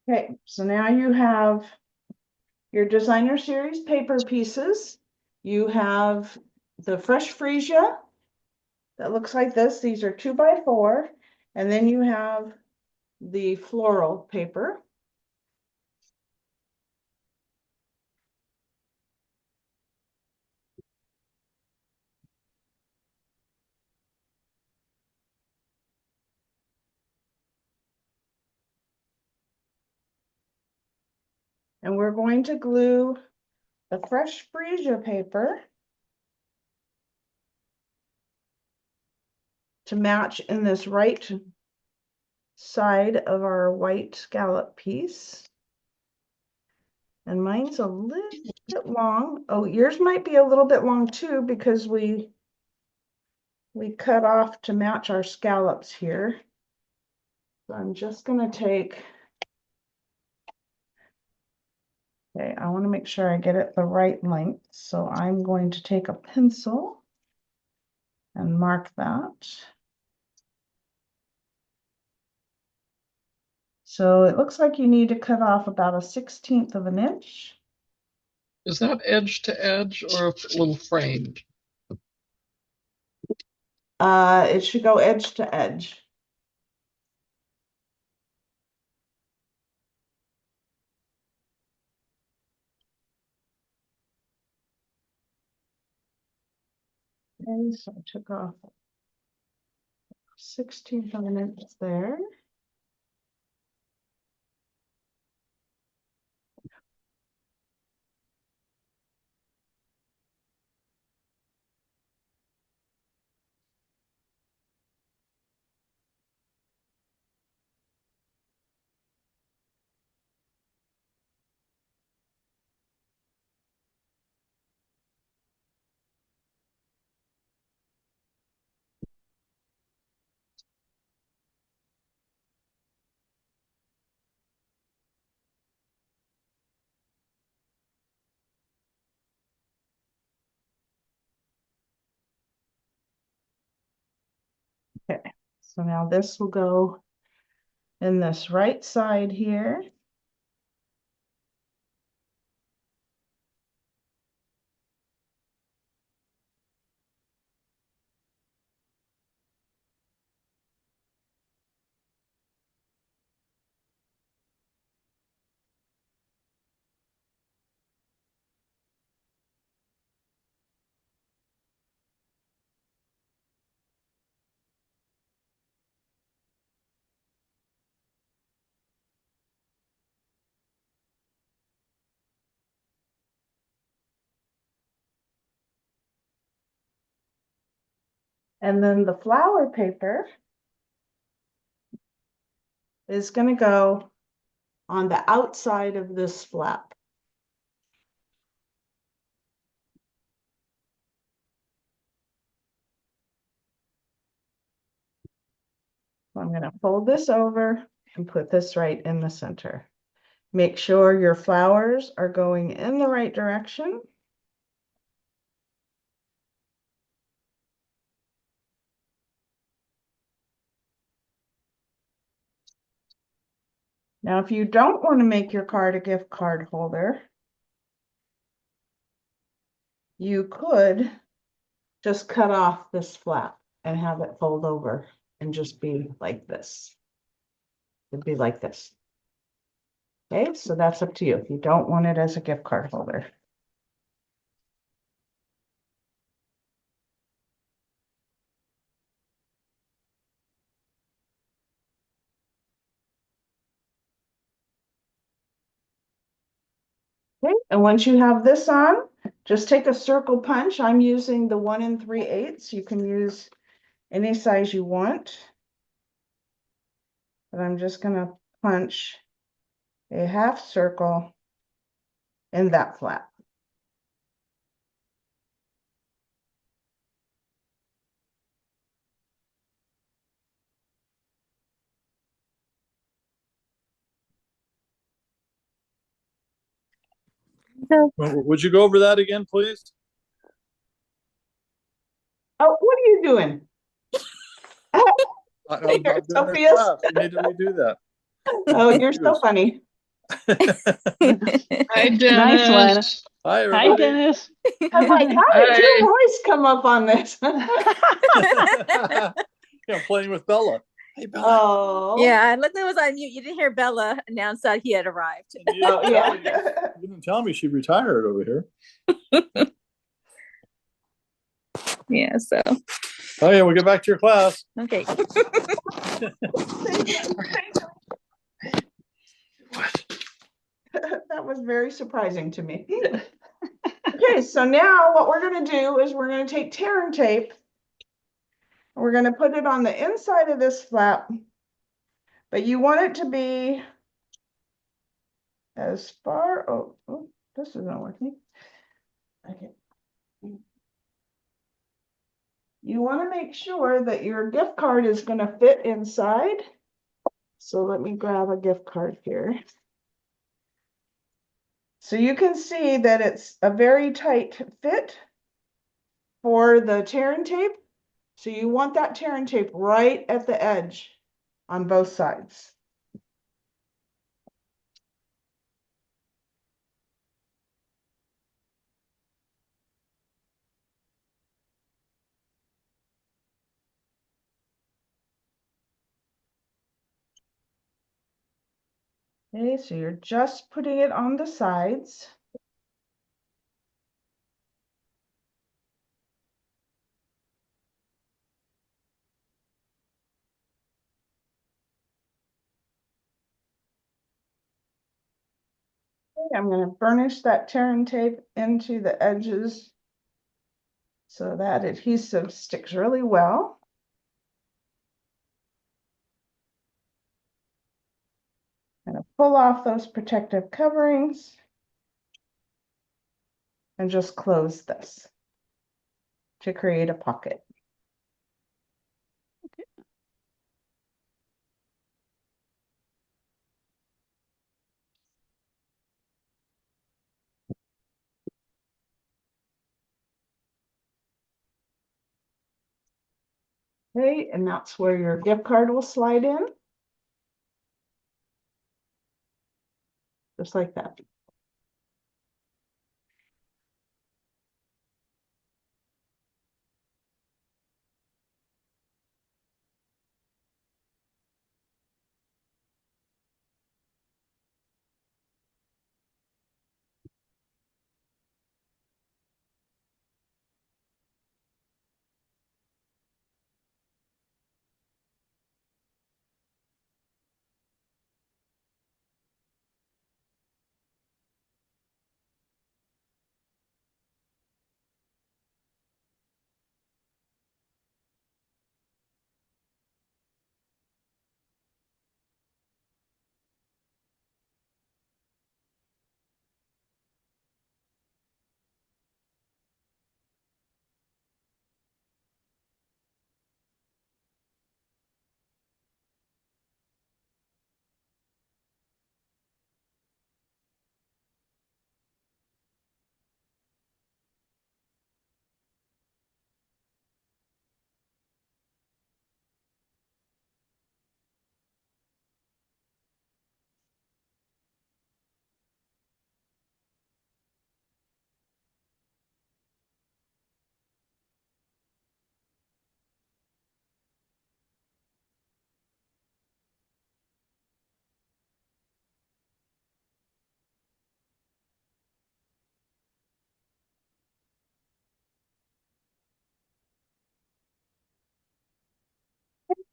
Okay, so now you have your designer series paper pieces. You have the fresh freesia that looks like this. These are 2x4. And then you have the floral paper. And we're going to glue the fresh freesia paper to match in this right side of our white scallop piece. And mine's a little bit long. Oh, yours might be a little bit long too, because we cut off to match our scallops here. So I'm just gonna take, okay, I want to make sure I get it the right length. So I'm going to take a pencil and mark that. So it looks like you need to cut off about 1/16 of an inch. Is that edge to edge or a little framed? It should go edge to edge. Okay, so I took off 1/16 of an inch there. Okay, so now this will go in this right side here. And then the flower paper is going to go on the outside of this flap. So I'm going to fold this over and put this right in the center. Make sure your flowers are going in the right direction. Now, if you don't want to make your card a gift card holder, you could just cut off this flap and have it fold over and just be like this. It'd be like this. Okay, so that's up to you if you don't want it as a gift card holder. Okay, and once you have this on, just take a circle punch. I'm using the 1 3/8. You can use any size you want. But I'm just gonna punch a half circle in that flap. Would you go over that again, please? Oh, what are you doing? I'm doing this Sophia's. class. We need to redo that. Oh, you're so funny. Hi, Nice Dennis. one. Hi, Hi, everybody. Dennis. I'm like, how did Hi. your voice come up on this? Yeah, I'm playing with Bella. Hey, Bella. Oh. Yeah, Linda was on mute. You didn't hear Bella announce that he had arrived. And you Oh, didn't tell me- yeah. you didn't tell me she retired over here. Yeah, so Oh, yeah, we'll get back to your class. okay. That was very surprising to me. Okay, so now what we're going to do is we're going to take tear and tape. We're going to put it on the inside of this flap, but you want it to be as far. Oh, this isn't working. Okay. You want to make sure that your gift card is going to fit inside. So let me grab a gift card here. So you can see that it's a very tight fit for the tear and tape. So you want that tear and tape right at the edge on both sides. Okay, so you're just putting it on the sides. Okay, I'm going to burnish that tear and tape into the edges so that adhesive sticks really well. I'm going to pull off those protective coverings and just close this to create a pocket. Okay, and that's where your gift card will slide in. Just like that.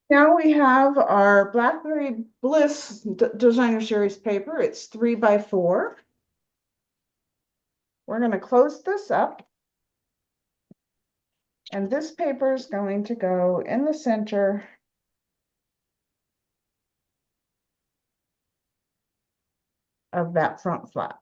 Now we have our Blackberry Bliss Designer Series paper. It's 3x4. We're going to close this up. And this paper is going to go in the center of that front flap.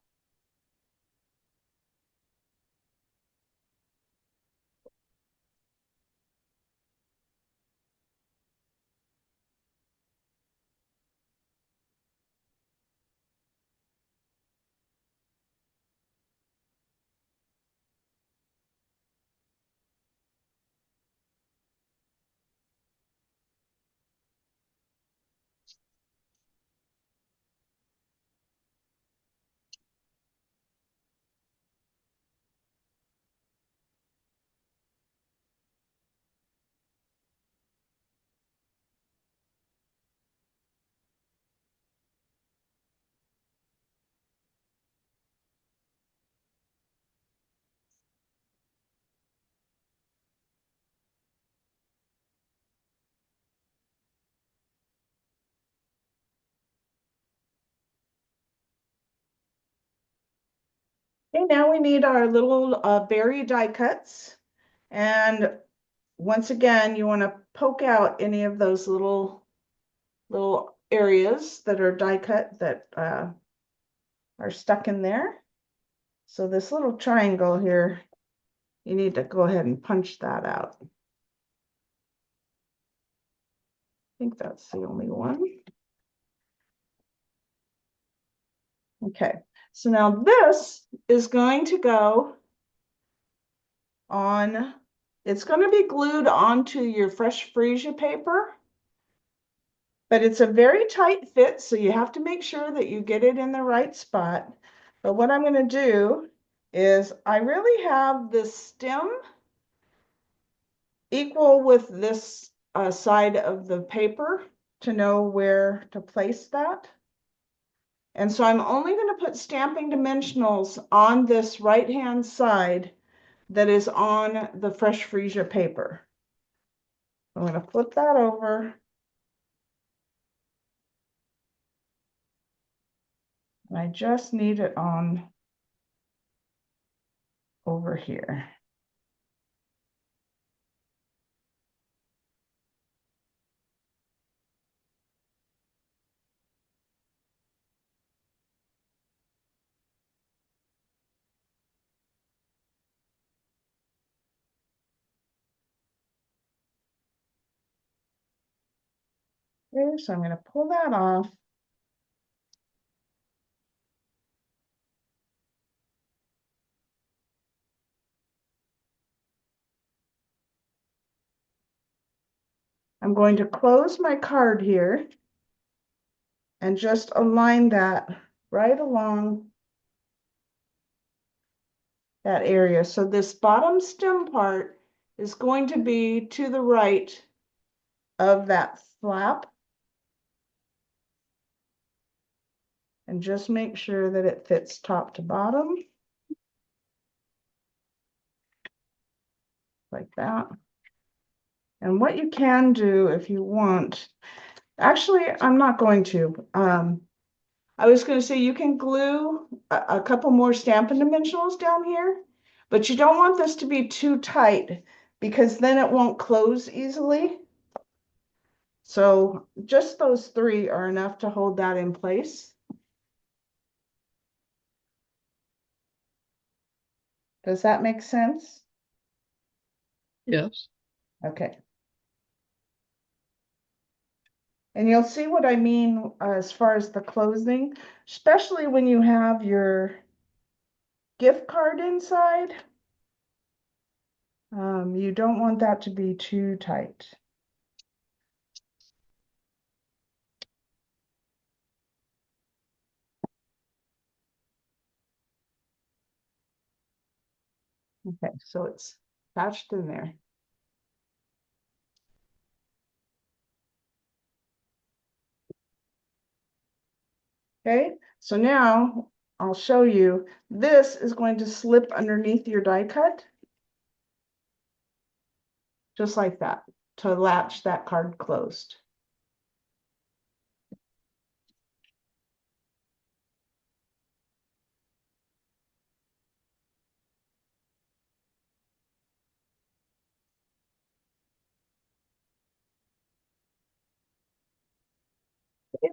Okay, now we need our little berry die cuts. And once again, you want to poke out any of those little areas that are die cut that are stuck in there. So this little triangle here, you need to go ahead and punch that out. I think that's the only one. Okay, so now this is going to go on, it's going to be glued onto your fresh freesia paper, but it's a very tight fit, so you have to make sure that you get it in the right spot. But what I'm going to do is I really have this stem equal with this side of the paper to know where to place that. And so I'm only going to put stamping dimensionals on this right-hand side that is on the fresh freesia paper. I'm going to flip that over. And I just need it on over here. Okay, so I'm going to pull that off. I'm going to close my card here and just align that right along that area. So this bottom stem part is going to be to the right of that flap. And just make sure that it fits top to bottom. Like that. And what you can do if you want, actually, I'm not going to. I was going to say you can glue a couple more Stampin' Dimensionals down here, but you don't want this to be too tight because then it won't close easily. So just those three are enough to hold that in place. Does that make sense? Yes. Okay. And you'll see what I mean as far as the closing, especially when you have your gift card inside. You don't want that to be too tight. Okay, so it's patched in there. Okay, so now I'll show you. This is going to slip underneath your die cut. Just like that, to latch that card closed.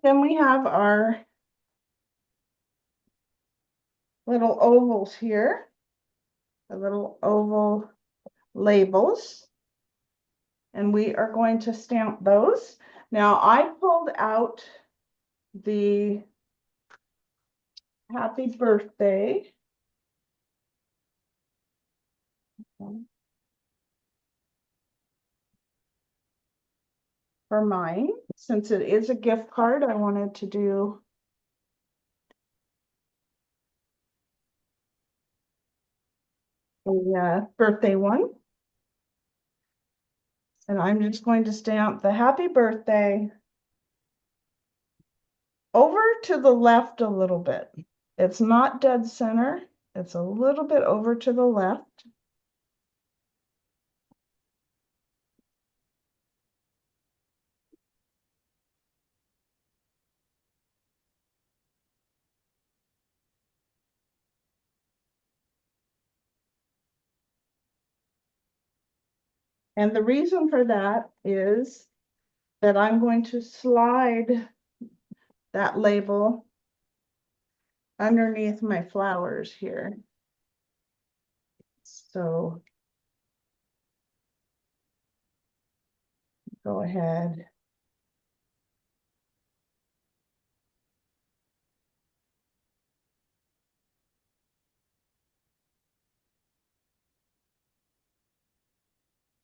Then we have our little ovals here, the little oval labels. And we are going to stamp those. Now I pulled out the happy birthday. For mine, since it is a gift card, I wanted to do a birthday one. And I'm just going to stamp the happy birthday over to the left a little bit. It's not dead center. It's a little bit over to the left. And the reason for that is that I'm going to slide that label underneath my flowers here. So go ahead.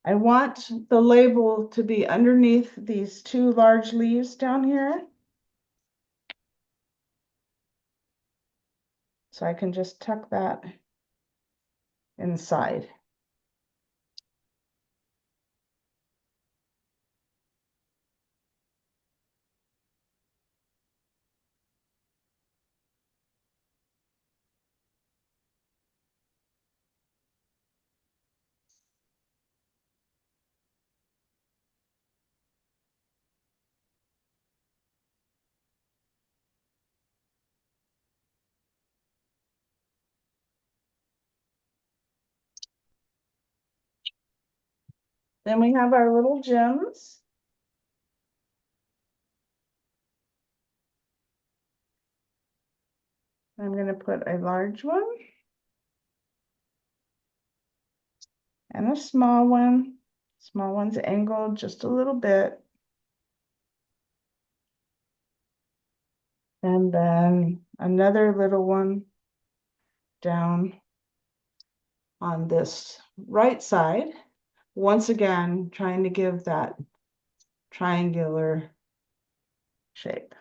I want the label to be underneath these two large leaves down here. So I can just tuck that inside. Then we have our little gems. I'm going to put a large one and a small one. Small one's angled just a little bit. And then another little one down on this right side. Once again, trying to give that triangular shape.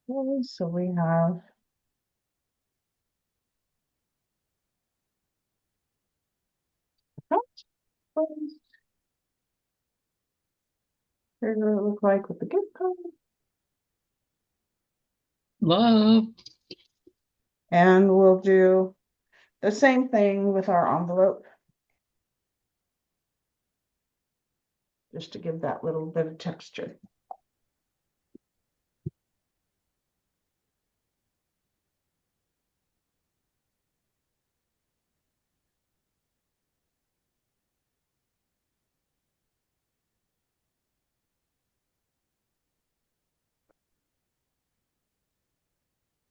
Okay, so we have here's what it looks like with the gift card. Love. And we'll do the same thing with our envelope. Just to give that little bit of texture.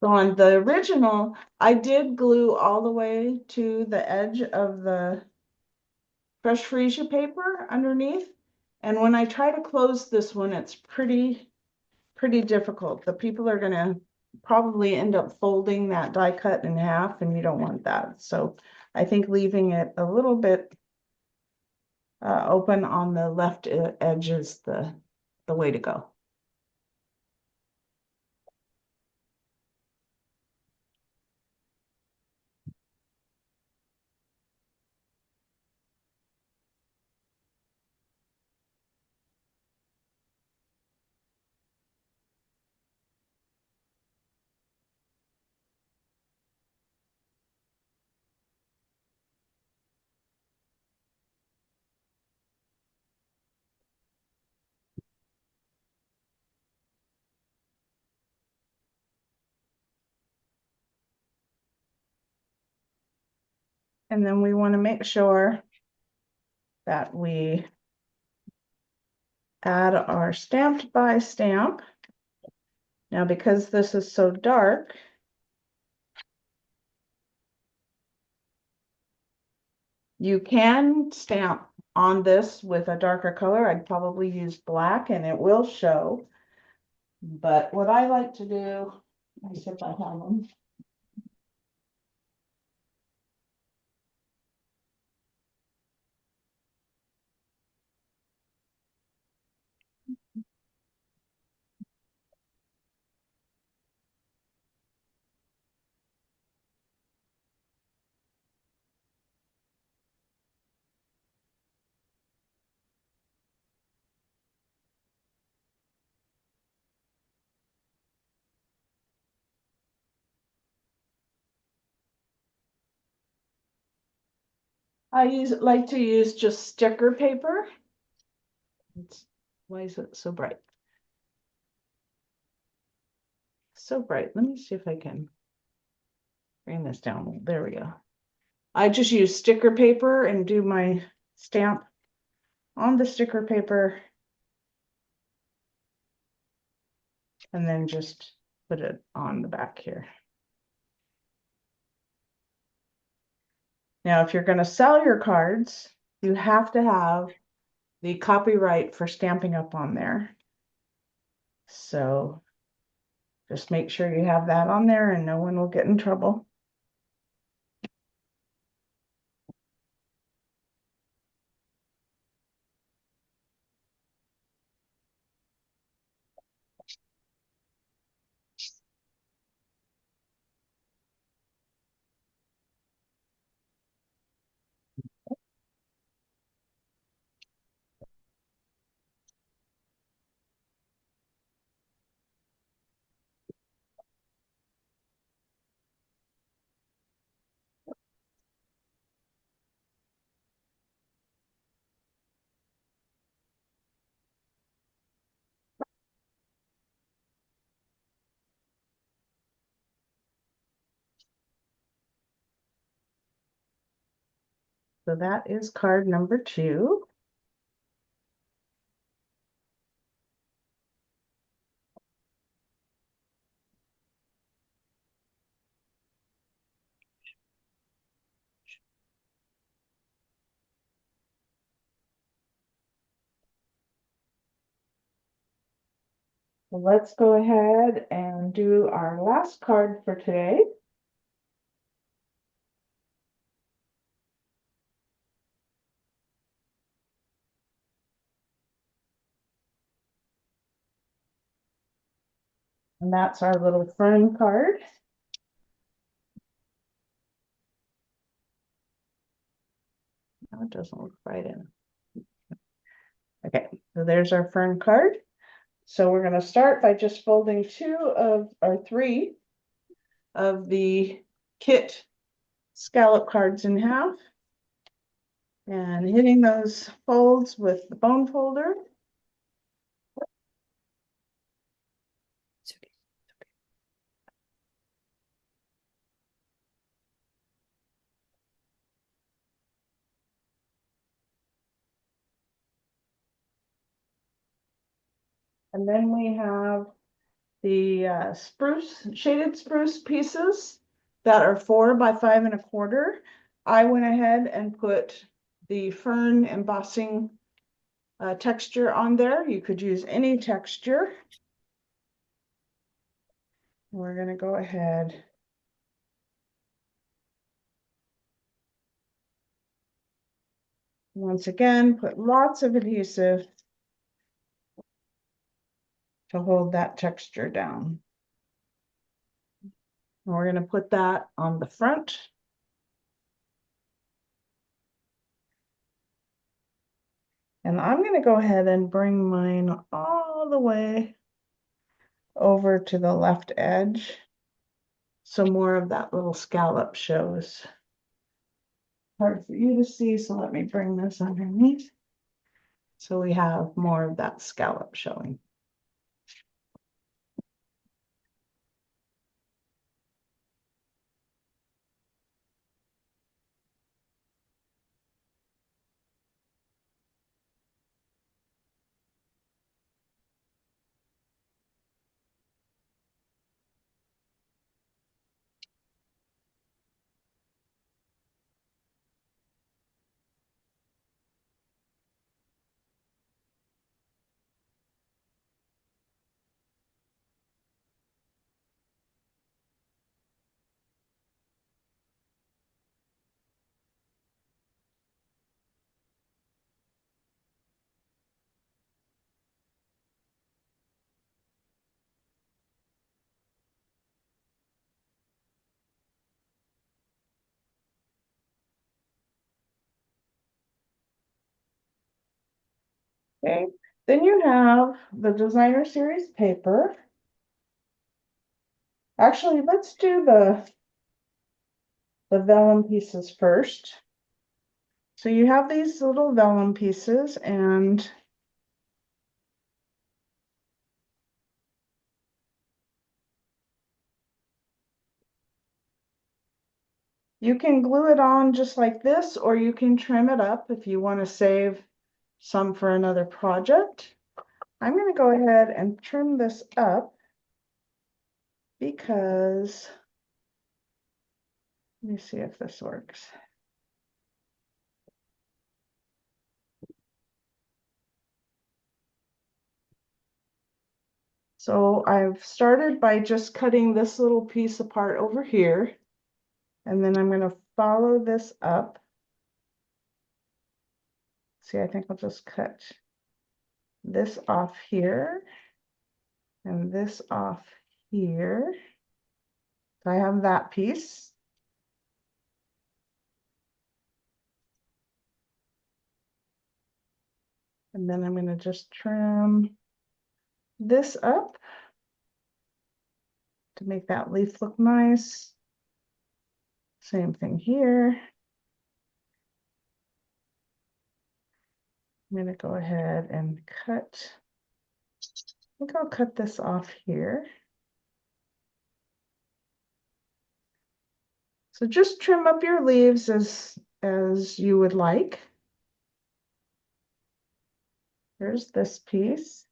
So on the original, I did glue all the way to the edge of the fresh freesia paper underneath. And when I try to close this one, it's pretty difficult. The people are gonna probably end up folding that die cut in half, and you don't want that. So I think leaving it a little bit open on the left edge is the way to go. And then we want to make sure that we add our stamped by stamp. Now, because this is so dark, you can stamp on this with a darker color. I'd probably use black and it will show. But what I like to do, let me see if I have them. Like to use just sticker paper. Why is it so bright? So bright. Let me see if I can bring this down. There we go. I just use sticker paper and do my stamp on the sticker paper and then just put it on the back here. Now, if you're going to sell your cards, you have to have the copyright for stamping up on there. So just make sure you have that on there and no one will get in trouble. So that is card number 2. So let's go ahead and do our last card for today. And that's our little fern card. No, it doesn't look right in. Okay, so there's our fern card. So we're going to start by just folding 2 of our 3 of the kit scallop cards in half and hitting those folds with the bone folder. And then we have the shaded spruce pieces that are 4 by 5 1/4. I went ahead and put the fern embossing texture on there. You could use any texture. We're going to go ahead once again, put lots of adhesive to hold that texture down. And we're going to put that on the front. And I'm going to go ahead and bring mine all the way over to the left edge, so more of that little scallop shows. Hard for you to see, so let me bring this underneath so we have more of that scallop showing. Okay, then you have the designer series paper. Actually, let's do the vellum pieces first. So you have these little vellum pieces, and you can glue it on just like this, or you can trim it up if you want to save some for another project. I'm going to go ahead and trim this up because, let me see if this works. So I've started by just cutting this little piece apart over here, and then I'm going to follow this up. See, I think I'll just cut this off here and this off here. So I have that piece. And then I'm going to just trim this up to make that leaf look nice. Same thing here. I'm going to go ahead and cut. I think I'll cut this off here. So just trim up your leaves as you would like. Here's this piece.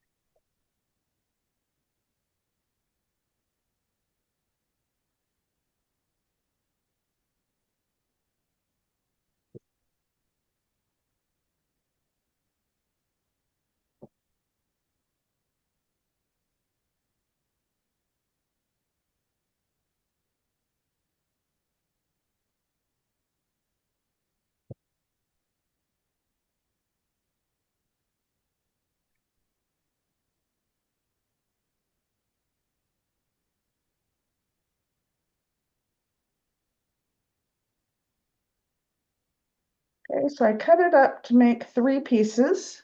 Okay, so I cut it up to make 3 pieces.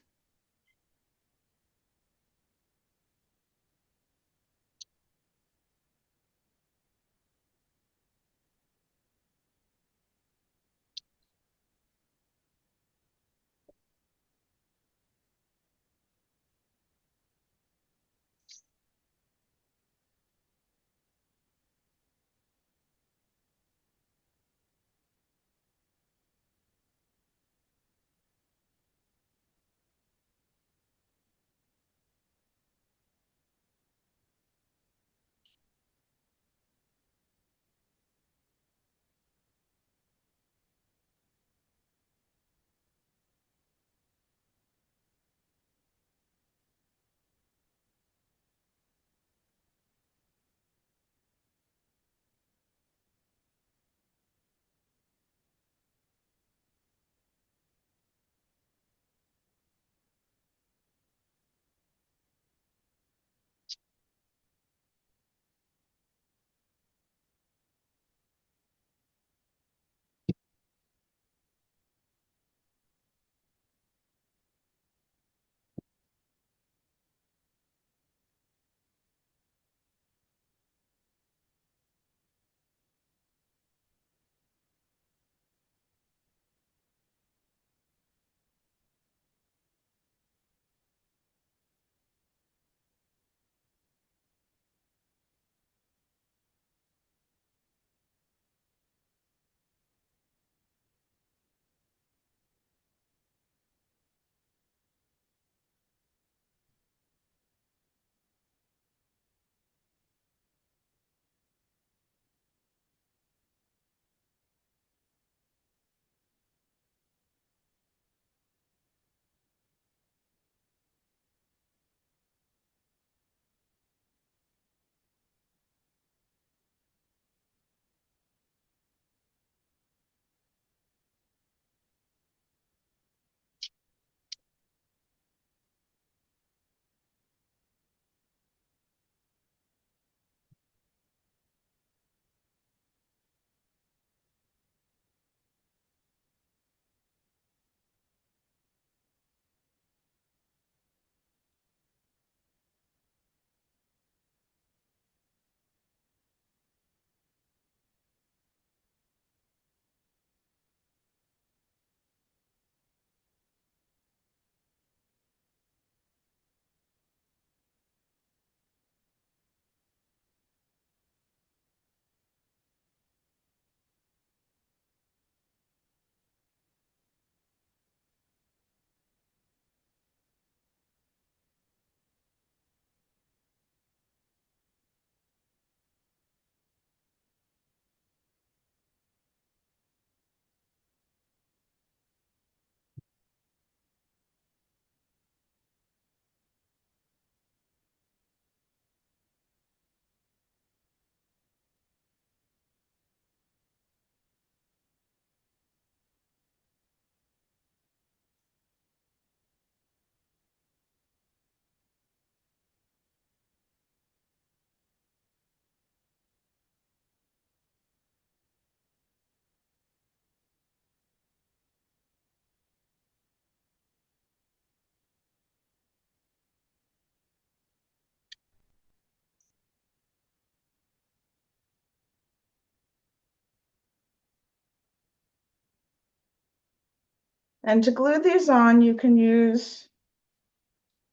And to glue these on, you can use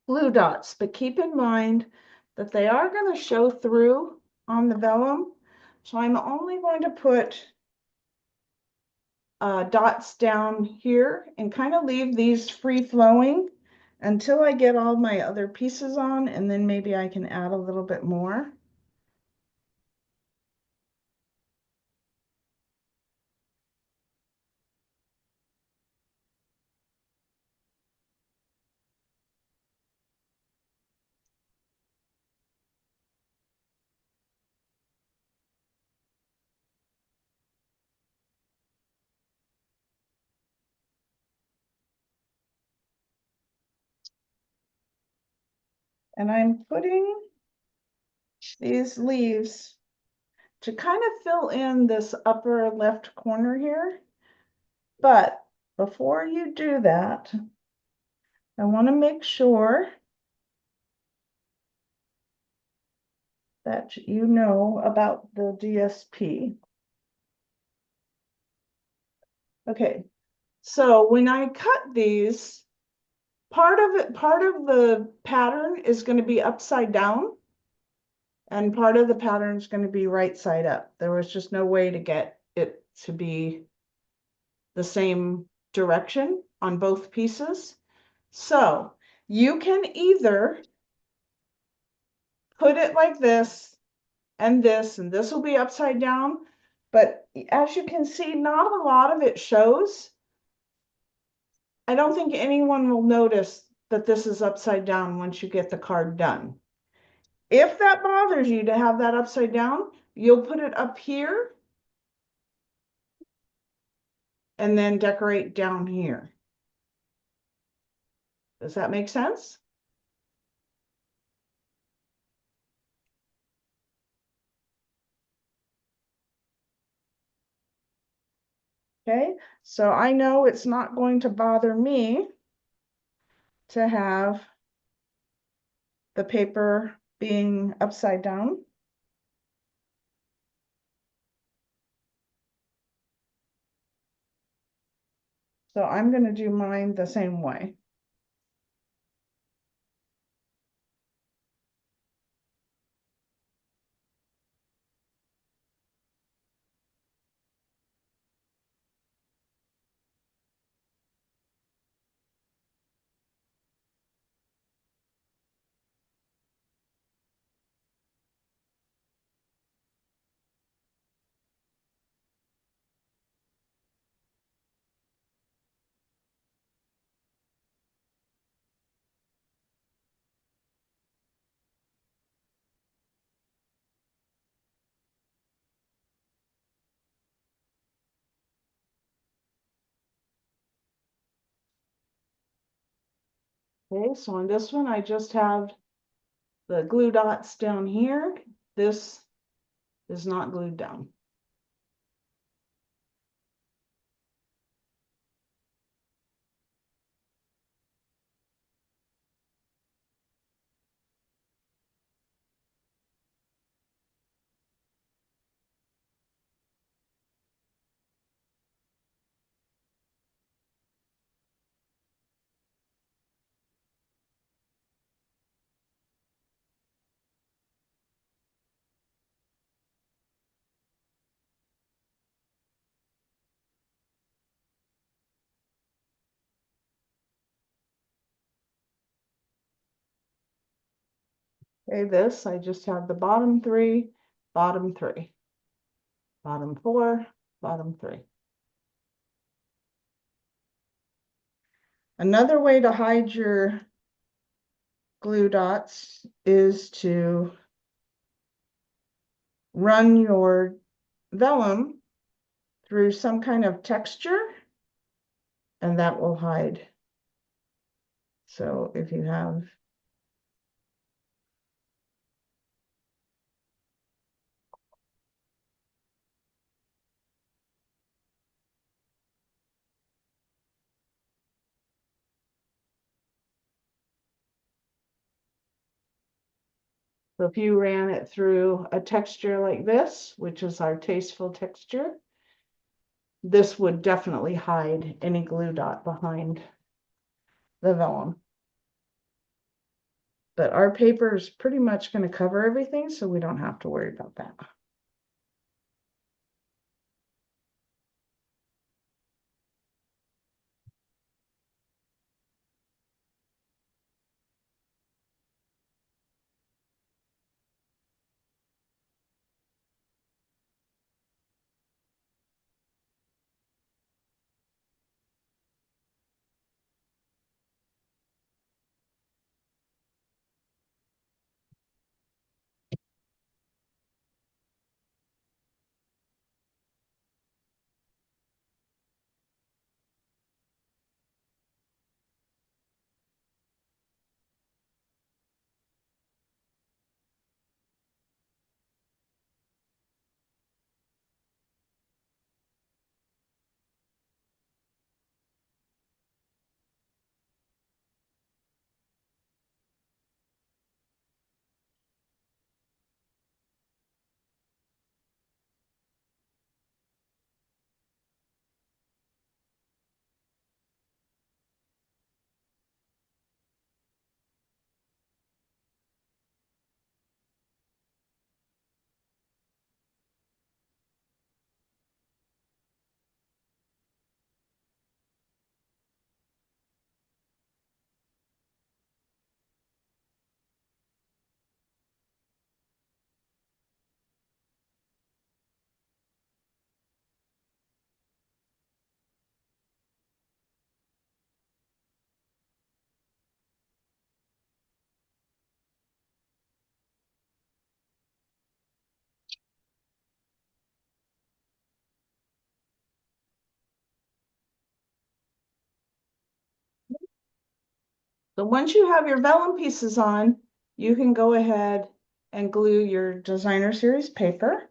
glue dots, but keep in mind that they are going to show through on the vellum. So I'm only going to put dots down here and kind of leave these free flowing until I get all my other pieces on, and then maybe I can add a little bit more. And I'm putting these leaves to kind of fill in this upper left corner here. But before you do that, I want to make sure that you know about the DSP. Okay, so when I cut these, part of the pattern is going to be upside down, and part of the pattern is going to be right side up. There was just no way to get it to be the same direction on both pieces. So you can either put it like this, and this will be upside down. But as you can see, not a lot of it shows. I don't think anyone will notice that this is upside down once you get the card done. If that bothers you to have that upside down, you'll put it up here and then decorate down here. Does that make sense? Okay, so I know it's not going to bother me to have the paper being upside down. So I'm going to do mine the same way. Okay, so on this one, I just have the glue dots down here. This is not glued down. Okay, this, I just have the bottom three, bottom three, bottom four, bottom three. Another way to hide your glue dots is to run your vellum through some kind of texture, and that will hide. So if you have So if you ran it through a texture like this, which is our tasteful texture, this would definitely hide any glue dot behind the vellum. But our paper is pretty much going to cover everything, so we don't have to worry about that. So once you have your vellum pieces on, you can go ahead and glue your designer series paper.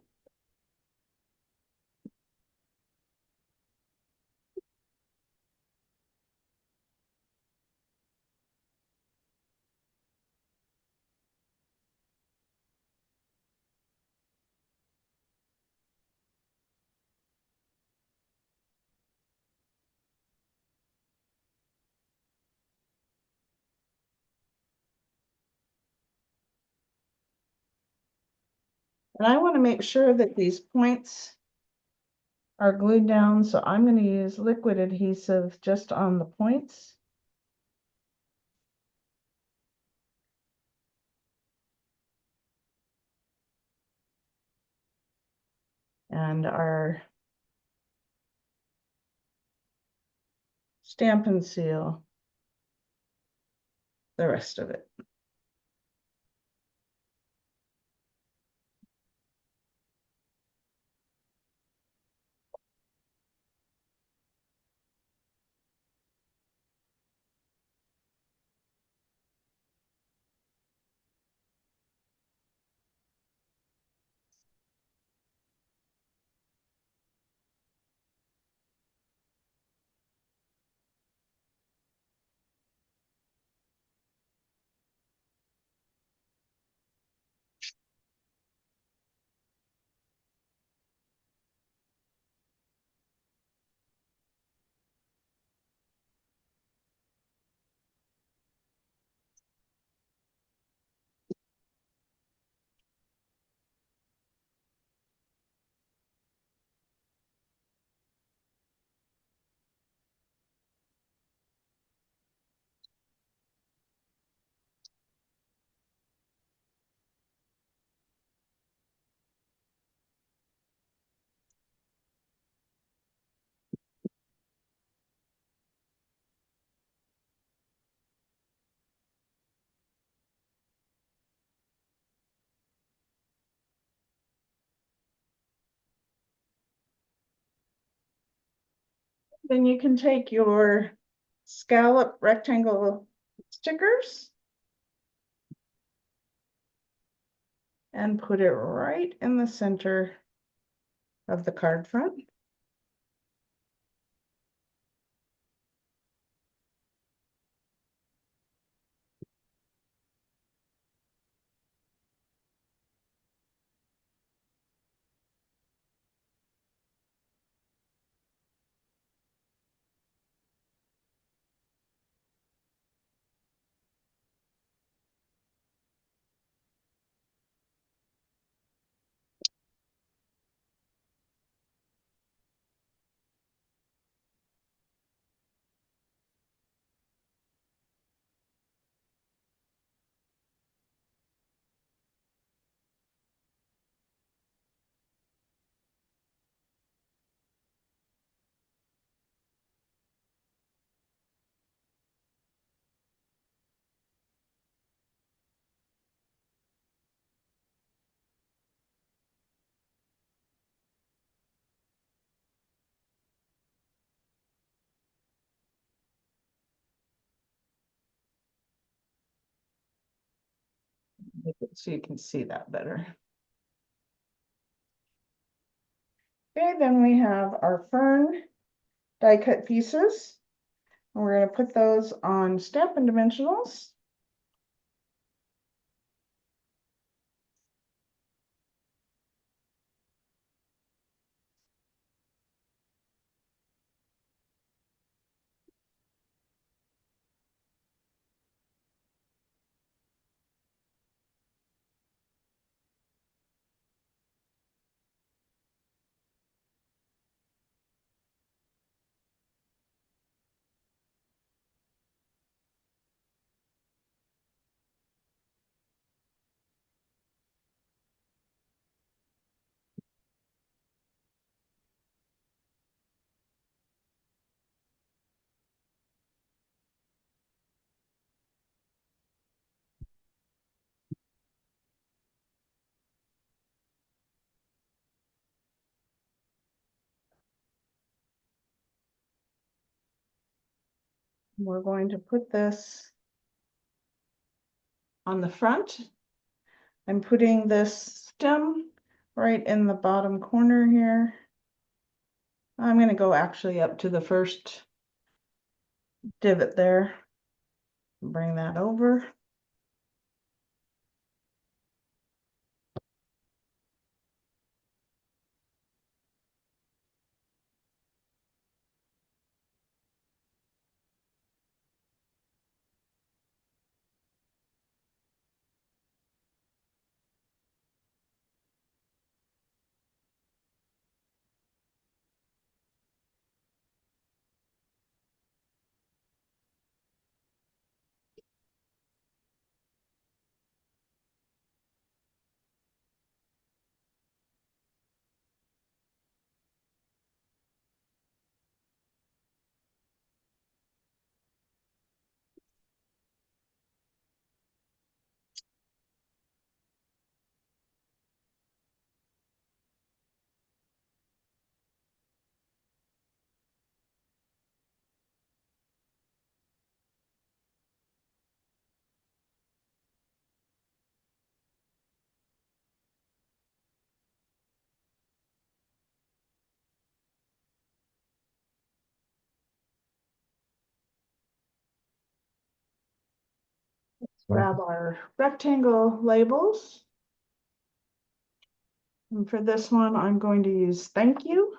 And I want to make sure that these points are glued down, so I'm going to use liquid adhesive just on the points. And our stamp and seal the rest of it. Then you can take your scallop rectangle stickers and put it right in the center of the card front. so you can see that better. Okay, then we have our fern die cut pieces. And we're going to put those on Stampin' Dimensionals. We're going to put this on the front. I'm putting this stem right in the bottom corner here. I'm going to go actually up to the first divot there. Bring that over. Grab our rectangle labels. And for this one, I'm going to use thank you.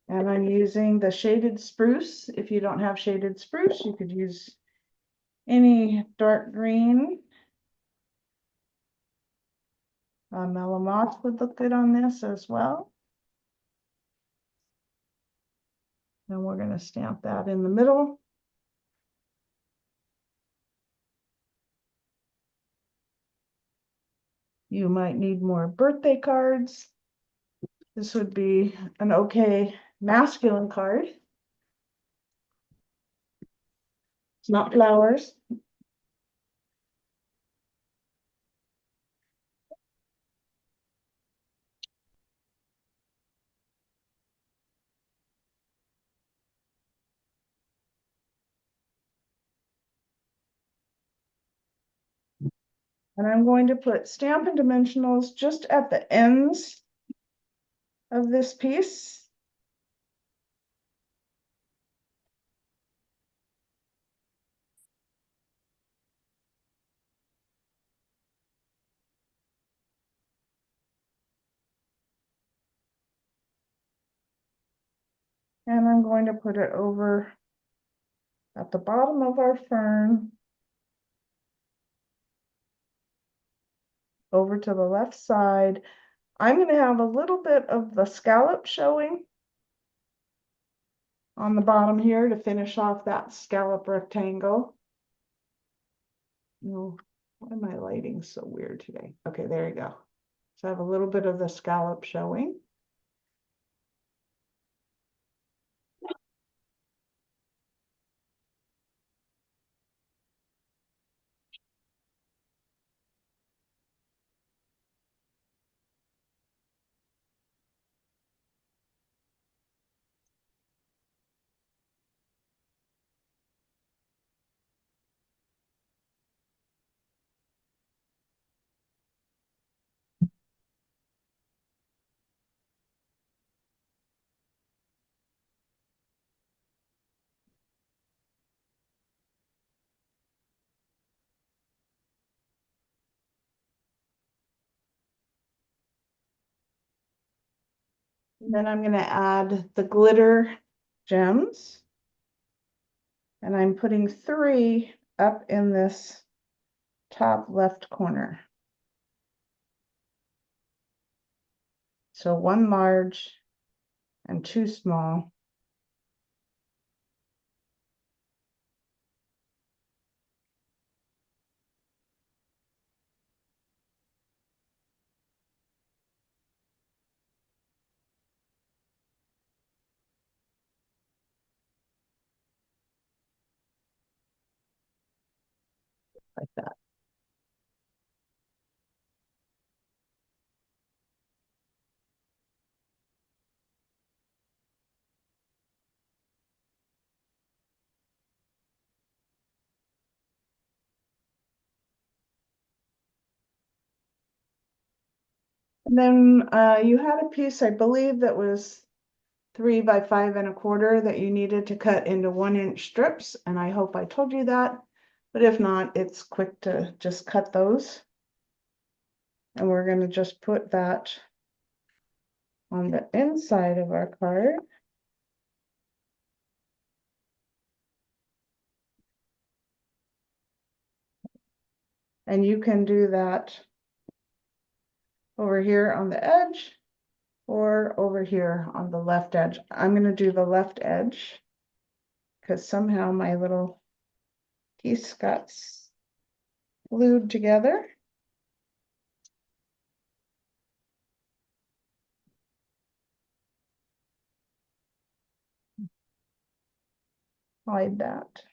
And I'm using the shaded spruce. If you don't have shaded spruce, you could use any dark green. Mellow moss would look good on this as well. And we're going to stamp that in the middle. You might need more birthday cards. This would be an okay masculine card. It's not flowers. And I'm going to put Stampin' Dimensionals just at the ends of this piece. And I'm going to put it over at the bottom of our fern, over to the left side. I'm going to have a little bit of the scallop showing on the bottom here to finish off that scallop rectangle. No, why am I lighting so weird today? Okay, there you go. So I have a little bit of the scallop showing. Then I'm gonna add the glitter gems. And I'm putting 3 up in this top left corner. So 1 large and 2 small. Like that. And then you had a piece, I believe, that was 3 by 5 1/4 that you needed to cut into 1-inch strips, and I hope I told you that. But if not, it's quick to just cut those. And we're going to just put that on the inside of our card. And you can do that over here on the edge or over here on the left edge. I'm going to do the left edge because somehow my little piece got glued together. Hide that.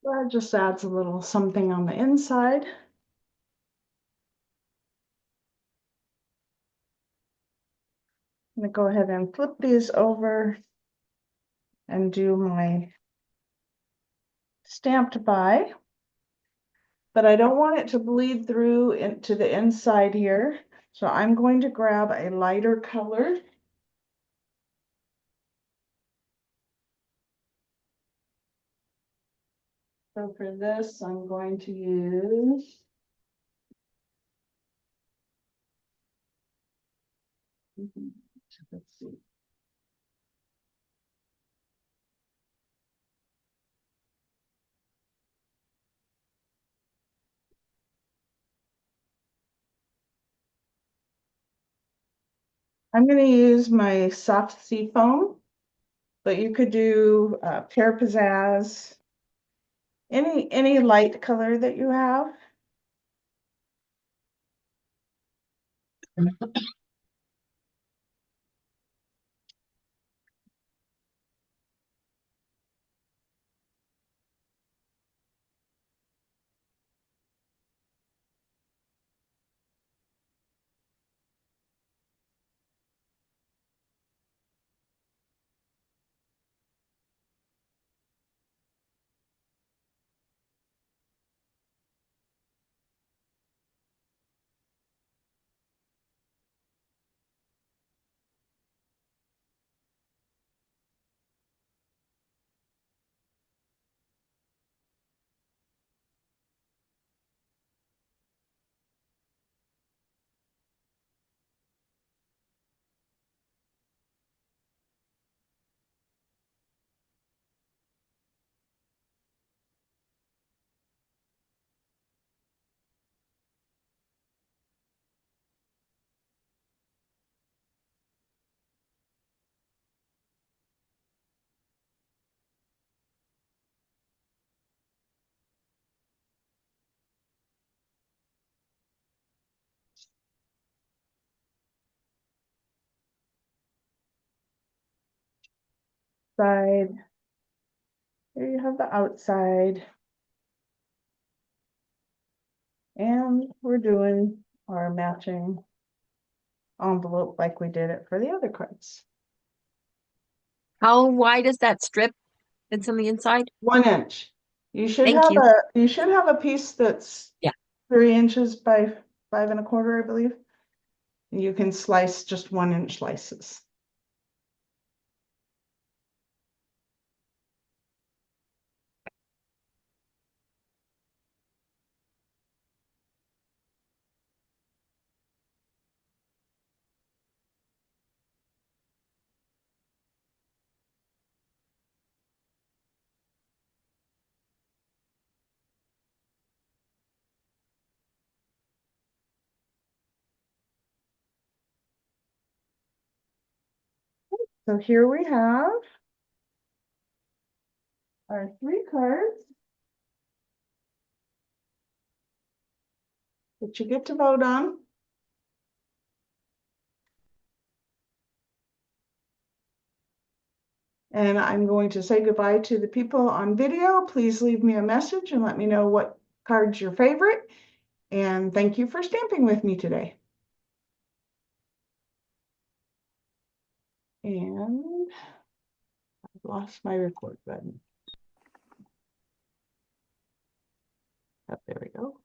That just adds a little something on the inside. I'm going to go ahead and flip these over and do my stamped by. But I don't want it to bleed through into the inside here. So I'm going to grab a lighter color. So for this, I'm going to use let's see. I'm going to use my soft sea foam, but you could do pear pizzazz, any light color that you have. side. Here you have the outside. And we're doing our matching envelope like we did it for the other cards. How wide is that strip that's on the inside? 1 inch. You should Thank have you. a piece that's Yeah. 3 inches by 5 1/4, I believe. You can slice just 1 inch slices. So here we have our 3 cards that you get to vote on. And I'm going to say goodbye to the people on video. Please leave me a message and let me know what card's your favorite. And thank you for stamping with me today. And I've lost my record button. Oh, there we go.